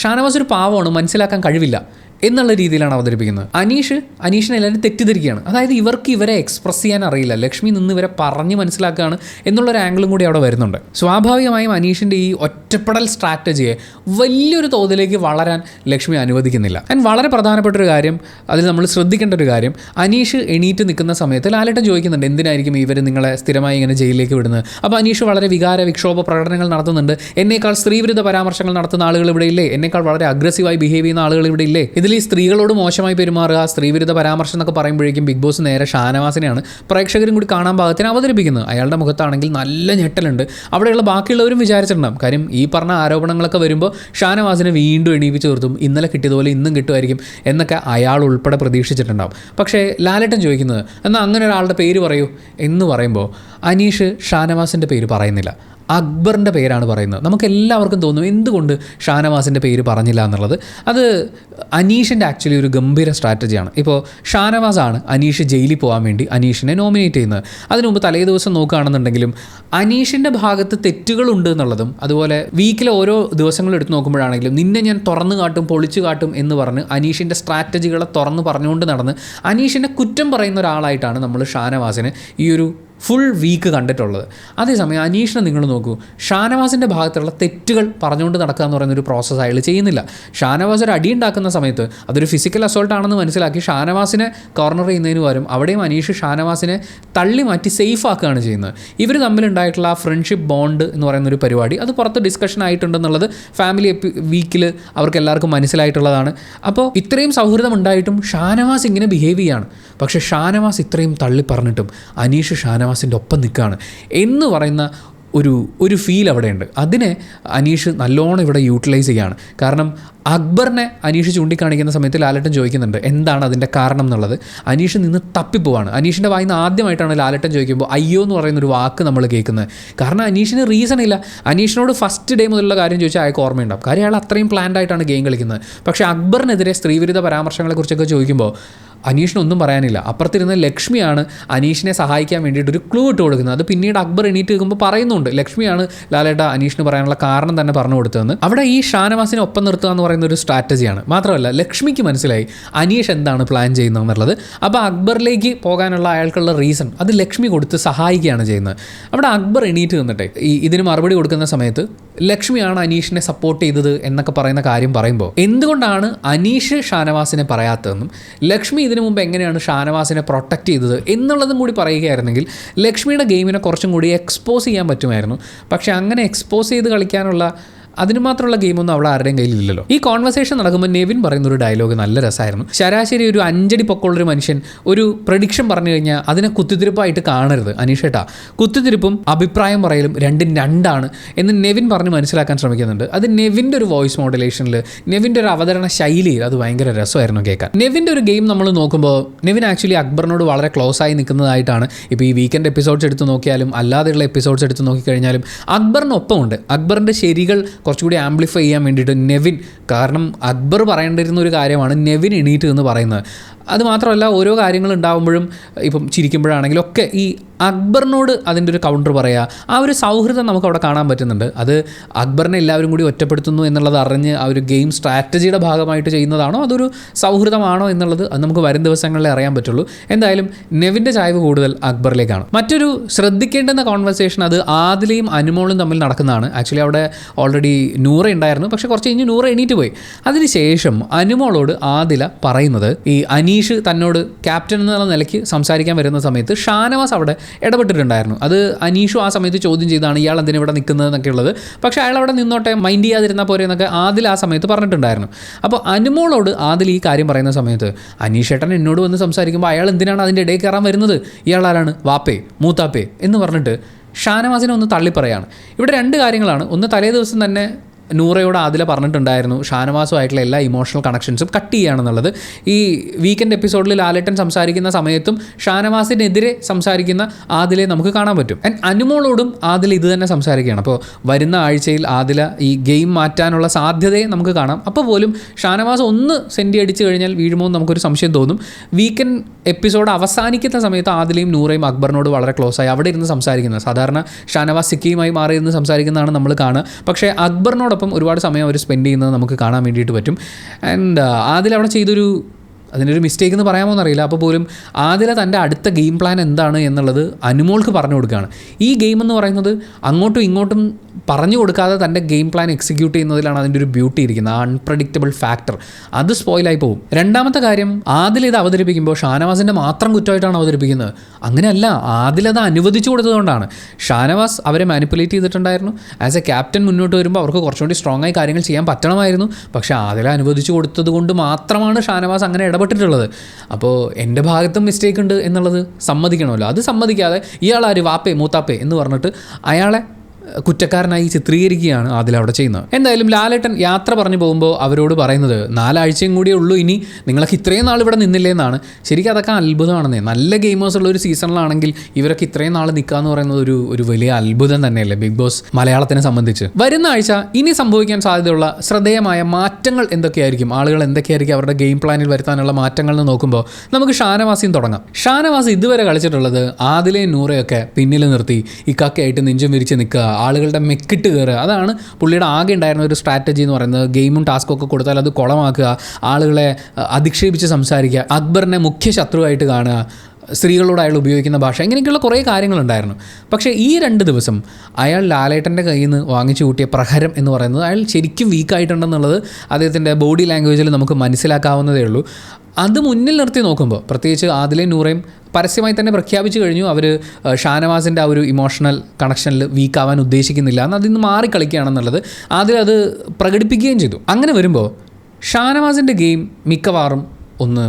ഷാനവാസ് ഒരു പാവമാണ്, മനസ്സിലാക്കാൻ കഴിവില്ല എന്നുള്ള രീതിയിലാണ് അവതരിപ്പിക്കുന്നത്. അനീഷിനെ എല്ലാവരും തെറ്റിദ്ധരിക്കുകയാണ്. അതായത് ഇവരെ എക്സ്പ്രസ് ചെയ്യാൻ അറിയില്ല, ലക്ഷ്മി നിന്ന് ഇവരെ പറഞ്ഞ് മനസ്സിലാക്കുകയാണ് എന്നുള്ളൊരു ആംഗിളും കൂടി അവിടെ വരുന്നുണ്ട്. സ്വാഭാവികമായും അനീഷിൻ്റെ ഈ ഒറ്റപ്പെടൽ സ്ട്രാറ്റജിയെ വലിയൊരു തോതിലേക്ക് വളരാൻ ലക്ഷ്മി അനുവദിക്കുന്നില്ല. ആൻഡ് വളരെ പ്രധാനപ്പെട്ട ഒരു കാര്യം, അതിൽ നമ്മൾ ശ്രദ്ധിക്കേണ്ട ഒരു കാര്യം, അനീഷ് എണീറ്റ് നിൽക്കുന്ന സമയത്ത് ലാലേട്ടൻ ചോദിക്കുന്നുണ്ട് എന്തിനായിരിക്കും ഇവർ നിങ്ങളെ സ്ഥിരമായി ഇങ്ങനെ ജയിലിലേക്ക് വിടുന്നത്. അപ്പോൾ അനീഷ് വളരെ വിക്ഷോഭ പ്രകടനങ്ങൾ നടത്തുന്നുണ്ട്. എന്നേക്കാൾ സ്ത്രീവിരുദ്ധ പരാമർശങ്ങൾ നടത്തുന്ന ആളുകൾ ഇവിടെ ഇല്ലേ, എന്നേക്കാൾ വളരെ അഗ്രസീവായി ബിഹേവ് ചെയ്യുന്ന ആളുകൾ ഇവിടെ ഇല്ലേ. ഈ സ്ത്രീകളോട് മോശമായി പെരുമാറുക, സ്ത്രീവിരുദ്ധ പരാമർശം എന്നൊക്കെ പറയുമ്പോഴേക്കും ബിഗ് ബോസ് നേരെ ഷാനവാസിനെയാണ് പ്രേക്ഷകരും കൂടി കാണാൻ പാകത്തിന് അവതരിപ്പിക്കുന്നത്. അയാളുടെ മുഖത്താണെങ്കിൽ നല്ല ഞെട്ടലുണ്ട്. അവിടെയുള്ള ബാക്കിയുള്ളവരും വിചാരിച്ചിട്ടുണ്ടാകും. കാര്യം ഈ പറഞ്ഞ ആരോപണങ്ങളൊക്കെ വരുമ്പോൾ ഷാനവാസിനെ വീണ്ടും എണീപ്പിച്ച് നിർത്തും. ഇന്നലെ കിട്ടിയതുപോലെ ഇന്നും കിട്ടുമായിരിക്കും എന്നൊക്കെ അയാൾ ഉൾപ്പെടെ പ്രതീക്ഷിച്ചിട്ടുണ്ടാകും. പക്ഷേ ലാലേട്ടൻ ചോദിക്കുന്നത് എന്നാൽ അങ്ങനെ ഒരാളുടെ പേര് പറയൂ എന്ന് പറയുമ്പോൾ അനീഷ് ഷാനവാസിൻ്റെ പേര് പറയുന്നില്ല, അക്ബറിൻ്റെ പേരാണ് പറയുന്നത്. നമുക്ക് എല്ലാവർക്കും തോന്നും എന്തുകൊണ്ട് ഷാനവാസിൻ്റെ പേര് പറഞ്ഞില്ല എന്നുള്ളത്. അത് അനീഷിൻ്റെ ആക്ച്വലി ഒരു ഗംഭീര സ്ട്രാറ്റജിയാണ്. ഇപ്പോൾ ഷാനവാസാണ് അനീഷ് ജയിലിൽ പോകാൻ വേണ്ടി അനീഷിനെ നോമിനേറ്റ് ചെയ്യുന്നത്. അതിനു മുമ്പ് തലേ ദിവസം നോക്കുകയാണെന്നുണ്ടെങ്കിലും അനീഷിൻ്റെ ഭാഗത്ത് തെറ്റുകളുണ്ട് എന്നുള്ളതും, അതുപോലെ വീക്കിലെ ഓരോ ദിവസങ്ങളും എടുത്ത് നോക്കുമ്പോഴാണെങ്കിലും നിന്നെ ഞാൻ തുറന്നു കാട്ടും പൊളിച്ചു കാട്ടും എന്ന് പറഞ്ഞ് അനീഷിൻ്റെ സ്ട്രാറ്റജികളെ തുറന്നു പറഞ്ഞുകൊണ്ട് നടന്ന് അനീഷിനെ കുറ്റം പറയുന്ന ഒരാളായിട്ടാണ് നമ്മൾ ഷാനവാസിനെ ഈ ഒരു ഫുൾ വീക്ക് കണ്ടിട്ടുള്ളത്. അതേസമയം അനീഷിനെ നിങ്ങൾ നോക്കൂ, ഷാനവാസിൻ്റെ ഭാഗത്തുള്ള തെറ്റുകൾ പറഞ്ഞുകൊണ്ട് നടക്കുക എന്ന് പറയുന്നൊരു പ്രോസസ്സ് അയാൾ ചെയ്യുന്നില്ല. ഷാനവാസ് ഒരു അടി ഉണ്ടാക്കുന്ന സമയത്ത് അതൊരു ഫിസിക്കൽ അസോൾട്ട് ആണെന്ന് മനസ്സിലാക്കി ഷാനവാസിനെ കോർണർ ചെയ്യുന്നതിന് പകരം അവിടെയും അനീഷ് ഷാനവാസിനെ തള്ളി മാറ്റി സേഫ് ആക്കുകയാണ് ചെയ്യുന്നത്. ഇവർ തമ്മിലുണ്ടായിട്ടുള്ള ആ ഫ്രണ്ട്ഷിപ്പ് ബോണ്ട് എന്ന് പറയുന്നൊരു പരിപാടി അത് പുറത്ത് ഡിസ്കഷൻ ആയിട്ടുണ്ടെന്നുള്ളത് ഫാമിലി വീക്കിൽ അവർക്ക് എല്ലാവർക്കും മനസ്സിലായിട്ടുള്ളതാണ്. അപ്പോൾ ഇത്രയും സൗഹൃദം ഉണ്ടായിട്ടും ഷാനവാസ് ഇങ്ങനെ ബിഹേവ് ചെയ്യാണ്. പക്ഷേ ഷാനവാസ് ഇത്രയും തള്ളി പറഞ്ഞിട്ടും അനീഷ് ഷാനവാസിൻ്റെ ഒപ്പം നിൽക്കുകയാണ് എന്ന് പറയുന്ന ഒരു ഫീൽ അവിടെയുണ്ട്. അതിനെ അനീഷ് നല്ലോണം ഇവിടെ യൂട്ടിലൈസ് ചെയ്യുകയാണ്. കാരണം അക്ബറിനെ അനീഷ് ചൂണ്ടിക്കാണിക്കുന്ന സമയത്ത് ലാലേട്ടൻ ചോദിക്കുന്നുണ്ട് എന്താണ് അതിൻ്റെ കാരണം എന്നുള്ളത്. അനീഷ് നിന്ന് തപ്പിപ്പോവാണ്. അനീഷിൻ്റെ വായിന്ന് ആദ്യമായിട്ടാണ് ലാലേട്ടൻ ചോദിക്കുമ്പോൾ അയ്യോ എന്ന് പറയുന്നൊരു വാക്ക് നമ്മൾ കേൾക്കുന്നത്. കാരണം അനീഷിന് റീസൺ ഇല്ല. അനീഷിനോട് ഫസ്റ്റ് ഡേ മുതലുള്ള കാര്യം ചോദിച്ചാൽ അയാൾക്ക് ഓർമ്മയുണ്ടാവും. കാര്യം അയാൾ അത്രയും പ്ലാൻഡ് ആയിട്ടാണ് ഗെയിം കളിക്കുന്നത്. പക്ഷേ അക്ബറിനെതിരെ സ്ത്രീവിരുദ്ധ പരാമർശങ്ങളെക്കുറിച്ചൊക്കെ ചോദിക്കുമ്പോൾ അനീഷിനൊന്നും പറയാനില്ല. അപ്പുറത്തിരുന്ന ലക്ഷ്മിയാണ് അനീഷിനെ സഹായിക്കാൻ വേണ്ടിയിട്ട് ഒരു ക്ലൂ ഇട്ട് കൊടുക്കുന്നത്. അത് പിന്നീട് അക്ബർ എണീറ്റ് നിൽക്കുമ്പോൾ പറയുന്നുണ്ട് ലക്ഷ്മിയാണ് ലാലേട്ട അനീഷിന് പറയാനുള്ള കാരണം തന്നെ പറഞ്ഞു കൊടുത്തതെന്ന്. അവിടെ ഈ ഷാനവാസിനെ ഒപ്പം നിർത്തുക എന്ന് പറയുന്ന ഒരു സ്ട്രാറ്റജിയാണ്. മാത്രമല്ല ലക്ഷ്മിക്ക് മനസ്സിലായി അനീഷ് എന്താണ് പ്ലാൻ ചെയ്യുന്നതെന്നുള്ളത്. അപ്പോൾ അക്ബറിലേക്ക് പോകാനുള്ള അയാൾക്കുള്ള റീസൺ അത് ലക്ഷ്മി കൊടുത്ത് സഹായിക്കുകയാണ് ചെയ്യുന്നത്. അവിടെ അക്ബർ എണീറ്റ് നിന്നിട്ടെ ഇതിന് മറുപടി കൊടുക്കുന്ന സമയത്ത് ലക്ഷ്മിയാണ് അനീഷിനെ സപ്പോർട്ട് ചെയ്തത് എന്നൊക്കെ പറയുന്ന കാര്യം പറയുമ്പോൾ എന്തുകൊണ്ടാണ് അനീഷ് ഷാനവാസിനെ പറയാത്തതെന്നും ലക്ഷ്മി ഇതിനു മുമ്പ് എങ്ങനെയാണ് ഷാനവാസിനെ പ്രൊട്ടക്റ്റ് ചെയ്തത് എന്നുള്ളതും കൂടി പറയുകയായിരുന്നെങ്കിൽ ലക്ഷ്മിയുടെ ഗെയിമിനെ കുറച്ചും കൂടി എക്സ്പോസ് ചെയ്യാൻ പറ്റുമായിരുന്നു. പക്ഷേ അങ്ങനെ എക്സ്പോസ് ചെയ്ത് കളിക്കാനുള്ള അതിന് മാത്രമുള്ള ഗെയിമൊന്നും അവിടെ ആരുടെയും കയ്യിലില്ലല്ലോ. ഈ കോൺവെർസേഷൻ നടക്കുമ്പോൾ നെവിൻ പറയുന്നൊരു ഡയലോഗ് നല്ല രസമായിരുന്നു. ശരാശരി ഒരു 5 അടി പൊക്കമുള്ളൊരു മനുഷ്യൻ ഒരു പ്രഡിക്ഷൻ പറഞ്ഞു കഴിഞ്ഞാൽ അതിനെ കുത്തിത്തിരിപ്പായിട്ട് കാണരുത് അനീഷേട്ടാ. കുത്തിത്തിരിപ്പും അഭിപ്രായം പറയലും രണ്ടാണ് എന്ന് നെവിൻ പറഞ്ഞ് മനസ്സിലാക്കാൻ ശ്രമിക്കുന്നുണ്ട്. അത് നെവിൻ്റെ ഒരു വോയിസ് മോഡുലേഷനിൽ നെവിൻ്റെ ഒരു അവതരണ ശൈലിയിൽ അത് ഭയങ്കര രസമായിരുന്നു കേൾക്കാൻ. നെവിൻ്റെ ഒരു ഗെയിം നമ്മൾ നോക്കുമ്പോൾ നെവിൻ ആക്ച്വലി അക്ബറിനോട് വളരെ ക്ലോസ് ആയി നിൽക്കുന്നതായിട്ടാണ് ഇപ്പോൾ ഈ വീക്കെൻഡ് എപ്പിസോഡ്സ് എടുത്ത് നോക്കിയാലും അല്ലാതെയുള്ള എപ്പിസോഡ്സ് എടുത്ത് നോക്കിക്കഴിഞ്ഞാലും അക്ബറിനൊപ്പമുണ്ട്. അക്ബറിൻ്റെ ശരികൾ കുറച്ചുകൂടി ആംപ്ലിഫൈ ചെയ്യാൻ വേണ്ടിയിട്ട് നെവിൻ, കാരണം അക്ബർ പറയേണ്ടിരുന്ന ഒരു കാര്യമാണ് നെവിൻ എണീറ്റ് എന്ന് പറയുന്നത്. അതുമാത്രമല്ല ഓരോ കാര്യങ്ങൾ ഉണ്ടാകുമ്പോഴും ഇപ്പം ചിരിക്കുമ്പോഴാണെങ്കിലും ഒക്കെ ഈ അക്ബറിനോട് അതിൻ്റെ ഒരു കൗണ്ടർ പറയുക, ആ ഒരു സൗഹൃദം നമുക്ക് അവിടെ കാണാൻ പറ്റുന്നുണ്ട്. അത് അക്ബറിനെ എല്ലാവരും കൂടി ഒറ്റപ്പെടുത്തുന്നു എന്നുള്ളത് അറിഞ്ഞ് ആ ഒരു ഗെയിം സ്ട്രാറ്റജിയുടെ ഭാഗമായിട്ട് ചെയ്യുന്നതാണോ അതൊരു സൗഹൃദമാണോ എന്നുള്ളത് അത് നമുക്ക് വരും ദിവസങ്ങളിലേ അറിയാൻ പറ്റുള്ളൂ. എന്തായാലും നെവിൻ്റെ ചായ്വ് കൂടുതൽ അക്ബറിലേക്കാണ്. മറ്റൊരു ശ്രദ്ധിക്കേണ്ടുന്ന കോൺവെർസേഷൻ അത് ആദിലയും അനുമോളും തമ്മിൽ നടക്കുന്നതാണ്. ആക്ച്വലി അവിടെ ഓൾറെഡി നൂറ ഉണ്ടായിരുന്നു, പക്ഷേ കുറച്ച് കഴിഞ്ഞ് നൂറ എണീറ്റ് പോയി. അതിനുശേഷം അനുമോളോട് ആദില പറയുന്നത് ഈ അനീഷ് തന്നോട് ക്യാപ്റ്റൻ എന്നുള്ള നിലയ്ക്ക് സംസാരിക്കാൻ വരുന്ന സമയത്ത് ഷാനവാസ് അവിടെ ഇടപെട്ടിട്ടുണ്ടായിരുന്നു. അത് അനീഷും ആ സമയത്ത് ചോദ്യം ചെയ്താണ് ഇയാൾ എന്തിനാ ഇവിടെ നിൽക്കുന്നത് എന്നൊക്കെ ഉള്ളത്. പക്ഷേ അയാൾ അവിടെ നിന്നോട്ടെ, മൈൻഡ് ചെയ്യാതിരുന്നാൽ പോരെ എന്നൊക്കെ ആദിൽ ആ സമയത്ത് പറഞ്ഞിട്ടുണ്ടായിരുന്നു. അപ്പോൾ അനുമോളോട് ആദിൽ ഈ കാര്യം പറയുന്ന സമയത്ത് അനീഷേട്ടൻ എന്നോട് വന്ന് സംസാരിക്കുമ്പോൾ അയാൾ എന്തിനാണ് അതിൻ്റെ ഇടയിൽ കയറാൻ വരുന്നത്, ഇയാൾ ആരാണ്, വാപ്പേ മൂത്താപ്പേ എന്ന് പറഞ്ഞിട്ട് ഷാനവാസിനെ ഒന്ന് തള്ളിപ്പറയാണ്. ഇവിടെ 2 കാര്യങ്ങളാണ്. ഒന്ന്, തലേ ദിവസം തന്നെ നൂറയോട് ആദില പറഞ്ഞിട്ടുണ്ടായിരുന്നു ഷാനവാസുമായിട്ടുള്ള എല്ലാ ഇമോഷണൽ കണക്ഷൻസും കട്ട് ചെയ്യുകയാണെന്നുള്ളത്. ഈ വീക്കെൻഡ് എപ്പിസോഡിൽ ലാലേട്ടൻ സംസാരിക്കുന്ന സമയത്തും ഷാനവാസിനെതിരെ സംസാരിക്കുന്ന ആദിലെ നമുക്ക് കാണാൻ പറ്റും. ആൻഡ് അനുമോളോടും ആദില ഇത് തന്നെ സംസാരിക്കുകയാണ്. അപ്പോൾ വരുന്ന ആഴ്ചയിൽ ആദില ഈ ഗെയിം മാറ്റാനുള്ള സാധ്യതയെ നമുക്ക് കാണാം. അപ്പോൾ പോലും ഷാനവാസ് ഒന്ന് സെൻറ്റി അടിച്ചു കഴിഞ്ഞാൽ വീഴുമോ എന്ന് നമുക്കൊരു സംശയം തോന്നും. വീക്കെൻഡ് എപ്പിസോഡ് അവസാനിക്കുന്ന സമയത്ത് ആദിലയും നൂറയും അക്ബറിനോട് വളരെ ക്ലോസ് ആയി അവിടെ ഇരുന്ന് സംസാരിക്കുന്നത്. സാധാരണ ഷാനവാസ് സിക്കിയുമായി മാറിയിരുന്ന് സംസാരിക്കുന്നതാണ് നമ്മൾ കാണുക. പക്ഷേ അക്ബറിനോട് ഒരുപാട് സമയം അവർ സ്പെൻഡ് ചെയ്യുന്നത് നമുക്ക് കാണാൻ വേണ്ടിയിട്ട് പറ്റും. ആൻഡ് ആദിൽ അവിടെ അതിനൊരു മിസ്റ്റേക്ക് എന്ന് പറയാമോ എന്നറിയില്ല. അപ്പോൾ പോലും ആദില തൻ്റെ അടുത്ത ഗെയിം പ്ലാൻ എന്താണ് എന്നുള്ളത് അനുമോൾക്ക് പറഞ്ഞു കൊടുക്കുകയാണ്. ഈ ഗെയിം എന്ന് പറയുന്നത് അങ്ങോട്ടും ഇങ്ങോട്ടും പറഞ്ഞു കൊടുക്കാതെ തൻ്റെ ഗെയിം പ്ലാൻ എക്സിക്യൂട്ട് ചെയ്യുന്നതിലാണ് അതിൻ്റെ ഒരു ബ്യൂട്ടി ഇരിക്കുന്നത്. ആ അൺപ്രഡിക്റ്റബിൾ ഫാക്ടർ അത് സ്പോയിലായി പോകും. രണ്ടാമത്തെ കാര്യം, ആദിൽ ഇത് അവതരിപ്പിക്കുമ്പോൾ ഷാനവാസിൻ്റെ മാത്രം കുറ്റമായിട്ടാണ് അവതരിപ്പിക്കുന്നത്. അങ്ങനെയല്ല, ആദിൽ അത് അനുവദിച്ചു കൊടുത്തതുകൊണ്ടാണ്. ഷാനവാസ് അവരെ മാനിപ്പുലേറ്റ് ചെയ്തിട്ടുണ്ടായിരുന്നു. ആസ് എ ക്യാപ്റ്റൻ മുന്നോട്ട് വരുമ്പോൾ അവർക്ക് കുറച്ചുകൂടി സ്ട്രോങ് ആയി കാര്യങ്ങൾ ചെയ്യാൻ പറ്റണമായിരുന്നു. പക്ഷേ ആദില അനുവദിച്ചു കൊടുത്തത് കൊണ്ട് മാത്രമാണ് ഷാനവാസ് അങ്ങനെ ഇടപെട്ടിട്ടുള്ളത്. അപ്പോൾ എൻ്റെ ഭാഗത്തും മിസ്റ്റേക്ക് ഉണ്ട് എന്നുള്ളത് സമ്മതിക്കണമല്ലോ. അത് സമ്മതിക്കാതെ ഇയാളാര് വാപ്പേ മൂത്താപ്പേ എന്ന് പറഞ്ഞിട്ട് അയാളെ കുറ്റക്കാരനായി ചിത്രീകരിക്കുകയാണ് ആദിൽ അവിടെ ചെയ്യുന്നത്. എന്തായാലും ലാലേട്ടൻ യാത്ര പറഞ്ഞു പോകുമ്പോൾ അവരോട് പറയുന്നത് 4 ആഴ്ചയും കൂടിയേ ഉള്ളൂ ഇനി, നിങ്ങളൊക്കെ ഇത്രയും നാൾ ഇവിടെ നിന്നില്ലേ എന്നാണ്. ശരിക്കും അതൊക്കെ അത്ഭുതമാണെന്നേ. നല്ല ഗെയിമേഴ്സ് ഉള്ള ഒരു സീസണിലാണെങ്കിൽ ഇവരൊക്കെ ഇത്രയും നാൾ നിൽക്കുക എന്ന് പറയുന്നത് ഒരു വലിയ അത്ഭുതം തന്നെയല്ലേ ബിഗ് ബോസ് മലയാളത്തിനെ സംബന്ധിച്ച്. വരുന്ന ആഴ്ച ഇനി സംഭവിക്കാൻ സാധ്യതയുള്ള ശ്രദ്ധേയമായ മാറ്റങ്ങൾ എന്തൊക്കെയായിരിക്കും, ആളുകൾ എന്തൊക്കെയായിരിക്കും അവരുടെ ഗെയിം പ്ലാനിൽ വരുത്താനുള്ള മാറ്റങ്ങൾ എന്ന് നോക്കുമ്പോൾ നമുക്ക് ഷാനവാസിയും തുടങ്ങാം. ഷാനവാസ് ഇതുവരെ കളിച്ചിട്ടുള്ളത് ആദിലയും നൂറയൊക്കെ പിന്നിൽ നിർത്തി ഇക്കാക്കയായിട്ട് നെഞ്ചും വിരിച്ച് നിൽക്കുക, ആളുകളുടെ മെക്കിട്ട് കയറുക. അതാണ് പുള്ളിയുടെ ആകെ ഉണ്ടായിരുന്ന ഒരു സ്ട്രാറ്റജി എന്ന് പറയുന്നത്. ഗെയിമും ടാസ്കും ഒക്കെ കൊടുത്താൽ അത് കുളമാക്കുക, ആളുകളെ അധിക്ഷേപിച്ച് സംസാരിക്കുക, അക്ബറിനെ മുഖ്യ ശത്രുവായിട്ട് കാണുക, സ്ത്രീകളോട് അയാൾ ഉപയോഗിക്കുന്ന ഭാഷ, ഇങ്ങനെയൊക്കെയുള്ള കുറേ കാര്യങ്ങളുണ്ടായിരുന്നു. പക്ഷേ ഈ 2 ദിവസം അയാൾ ലാലേട്ടൻ്റെ കയ്യിൽ നിന്ന് വാങ്ങിച്ചു കൂട്ടിയ പ്രഹരം എന്ന് പറയുന്നത് അയാൾ ശരിക്കും വീക്കായിട്ടുണ്ടെന്നുള്ളത് അദ്ദേഹത്തിൻ്റെ ബോഡി ലാംഗ്വേജിൽ നമുക്ക് മനസ്സിലാക്കാവുന്നതേ ഉള്ളൂ. അത് മുന്നിൽ നിർത്തി നോക്കുമ്പോൾ, പ്രത്യേകിച്ച് ആദിലയും നൂറയും പരസ്യമായി തന്നെ പ്രഖ്യാപിച്ചു കഴിഞ്ഞു അവർ ഷാനവാസിൻ്റെ ആ ഒരു ഇമോഷണൽ കണക്ഷനിൽ വീക്കാവാൻ ഉദ്ദേശിക്കുന്നില്ല എന്ന്, അതിൽ നിന്ന് മാറിക്കളിക്കുകയാണെന്നുള്ളത് ആദിൽ പ്രകടിപ്പിക്കുകയും ചെയ്തു. അങ്ങനെ വരുമ്പോൾ ഷാനവാസിൻ്റെ ഗെയിം മിക്കവാറും ഒന്ന്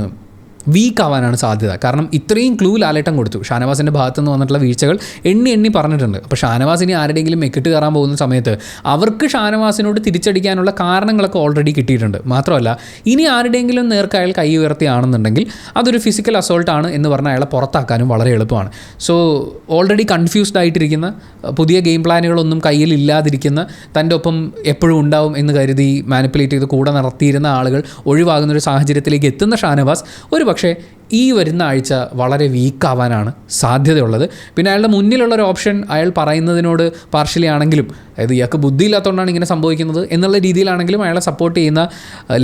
വീക്കാവാനാണ് സാധ്യത. കാരണം ഇത്രയും ക്ലൂ ലാലേട്ടൻ കൊടുത്തു. ഷാനവാസിൻ്റെ ഭാഗത്തു നിന്ന് വന്നിട്ടുള്ള വീഴ്ചകൾ എണ്ണി പറഞ്ഞിട്ടുണ്ട്. അപ്പോൾ ഷാനവാസ് ഇനി ആരുടെയെങ്കിലും മെക്കിട്ട് കയറാൻ പോകുന്ന സമയത്ത് അവർക്ക് ഷാനവാസിനോട് തിരിച്ചടിക്കാനുള്ള കാരണങ്ങളൊക്കെ ഓൾറെഡി കിട്ടിയിട്ടുണ്ട്. മാത്രമല്ല, ഇനി ആരുടെയെങ്കിലും നേർക്ക് അയാൾ കൈ ഉയർത്തിയാണെന്നുണ്ടെങ്കിൽ അതൊരു ഫിസിക്കൽ അസോൾട്ടാണ് എന്ന് പറഞ്ഞാൽ അയാളെ പുറത്താക്കാനും വളരെ എളുപ്പമാണ്. സോ ഓൾറെഡി കൺഫ്യൂസ്ഡ് ആയിട്ടിരിക്കുന്ന, പുതിയ ഗെയിം പ്ലാനുകളൊന്നും കയ്യിൽ ഇല്ലാതിരിക്കുന്ന, തൻ്റെ ഒപ്പം എപ്പോഴും ഉണ്ടാവും എന്ന് കരുതി മാനിപ്പുലേറ്റ് ചെയ്ത് കൂടെ നടത്തിയിരുന്ന ആളുകൾ ഒഴിവാകുന്നൊരു സാഹചര്യത്തിലേക്ക് എത്തുന്ന ഷാനവാസ് പക്ഷേ ഈ വരുന്ന ആഴ്ച വളരെ വീക്കാവാനാണ് സാധ്യതയുള്ളത്. പിന്നെ അയാളുടെ മുന്നിലുള്ളൊരു ഓപ്ഷൻ അയാൾ പറയുന്നതിനോട് പാർഷ്യലി ആണെങ്കിലും, അതായത് ഇയാൾക്ക് ബുദ്ധിയില്ലാത്തതുകൊണ്ടാണ് ഇങ്ങനെ സംഭവിക്കുന്നത് എന്നുള്ള രീതിയിലാണെങ്കിലും അയാളെ സപ്പോർട്ട് ചെയ്യുന്ന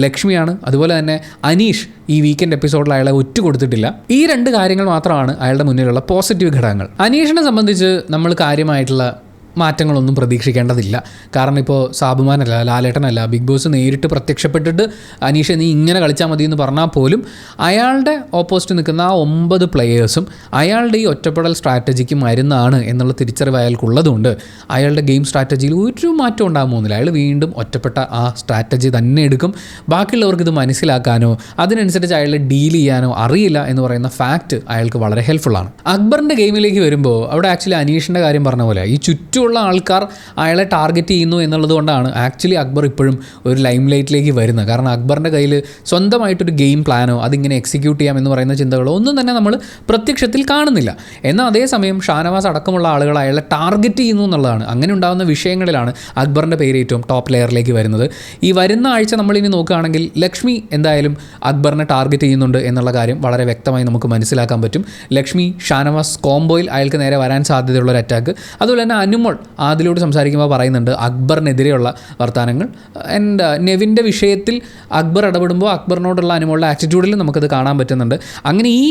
ലക്ഷ്മിയാണ്. അതുപോലെ തന്നെ അനീഷ് ഈ വീക്കെൻഡ് എപ്പിസോഡിൽ അയാളെ ഒറ്റ കൊടുത്തിട്ടില്ല. ഈ 2 കാര്യങ്ങൾ മാത്രമാണ് അയാളുടെ മുന്നിലുള്ള പോസിറ്റീവ് ഘടകങ്ങൾ. അനീഷിനെ സംബന്ധിച്ച് നമ്മൾ കാര്യമായിട്ടുള്ള മാറ്റങ്ങളൊന്നും പ്രതീക്ഷിക്കേണ്ടതില്ല. കാരണം ഇപ്പോൾ സാബുമാനല്ല, ലാലേട്ടനല്ല, ബിഗ് ബോസ് നേരിട്ട് പ്രത്യക്ഷപ്പെട്ടിട്ട് അനീഷ് നീ ഇങ്ങനെ കളിച്ചാൽ മതി എന്ന് പറഞ്ഞാൽ പോലും അയാളുടെ ഓപ്പോസിറ്റ് നിൽക്കുന്ന ആ 9 പ്ലെയേഴ്സും അയാളുടെ ഈ ഒറ്റപ്പെടൽ സ്ട്രാറ്റജിക്ക് മരുന്നാണ് എന്നുള്ള തിരിച്ചറിവ് അയാൾക്കുള്ളതുകൊണ്ട് അയാളുടെ ഗെയിം സ്ട്രാറ്റജിയിൽ ഒരു മാറ്റം ഉണ്ടാകാൻ പോകുന്നില്ല. അയാൾ വീണ്ടും ഒറ്റപ്പെട്ട ആ സ്ട്രാറ്റജി തന്നെ എടുക്കും. ബാക്കിയുള്ളവർക്ക് ഇത് മനസ്സിലാക്കാനോ അതിനനുസരിച്ച് അയാളെ ഡീൽ ചെയ്യാനോ അറിയില്ല എന്ന് പറയുന്ന ഫാക്റ്റ് അയാൾക്ക് വളരെ ഹെൽപ്ഫുള്ളാണ്. അക്ബറിൻ്റെ ഗെയിമിലേക്ക് വരുമ്പോൾ അവിടെ ആക്ച്വലി അനീഷിൻ്റെ കാര്യം പറഞ്ഞ പോലെ ഈ ചുറ്റും ഉള്ള ആൾക്കാർ അയാളെ ടാർഗറ്റ് ചെയ്യുന്നു എന്നുള്ളത് കൊണ്ടാണ് ആക്ച്വലി അക്ബർ ഇപ്പോഴും ഒരു ലൈം ലൈറ്റിലേക്ക് വരുന്നത്. കാരണം അക്ബറിൻ്റെ കയ്യിൽ സ്വന്തമായിട്ടൊരു ഗെയിം പ്ലാനോ അതിങ്ങനെ എക്സിക്യൂട്ട് ചെയ്യാം എന്ന് പറയുന്ന ചിന്തകളോ ഒന്നും തന്നെ നമ്മൾ പ്രത്യക്ഷത്തിൽ കാണുന്നില്ല. എന്നാൽ അതേസമയം ഷാനവാസ് അടക്കമുള്ള ആളുകൾ അയാളെ ടാർഗറ്റ് ചെയ്യുന്നു എന്നുള്ളതാണ്. അങ്ങനെ ഉണ്ടാകുന്ന വിഷയങ്ങളിലാണ് അക്ബറിൻ്റെ പേര് ഏറ്റവും ടോപ്പ് ലെയറിലേക്ക് വരുന്നത്. ഈ വരുന്ന ആഴ്ച നമ്മളിനി നോക്കുകയാണെങ്കിൽ ലക്ഷ്മി എന്തായാലും അക്ബറിനെ ടാർഗറ്റ് ചെയ്യുന്നുണ്ട് എന്നുള്ള കാര്യം വളരെ വ്യക്തമായി നമുക്ക് മനസ്സിലാക്കാൻ പറ്റും. ലക്ഷ്മി ഷാനവാസ് കോംബോയിൽ അയാൾക്ക് നേരെ വരാൻ സാധ്യതയുള്ളൊരു അറ്റാക്ക്. അതുപോലെ തന്നെ അനുമോൾ ആദിലോട് സംസാരിക്കുമ്പോൾ പറയുന്നുണ്ട് അക്ബറിനെതിരെയുള്ള വർത്തമാനങ്ങൾ. ആൻഡ് നെവിൻ്റെ വിഷയത്തിൽ അക്ബർ ഇടപെടുമ്പോൾ അക്ബറിനോടുള്ള അനുമോളുടെ ആറ്റിറ്റ്യൂഡിൽ നമുക്കത് കാണാൻ പറ്റുന്നുണ്ട്. അങ്ങനെ ഈ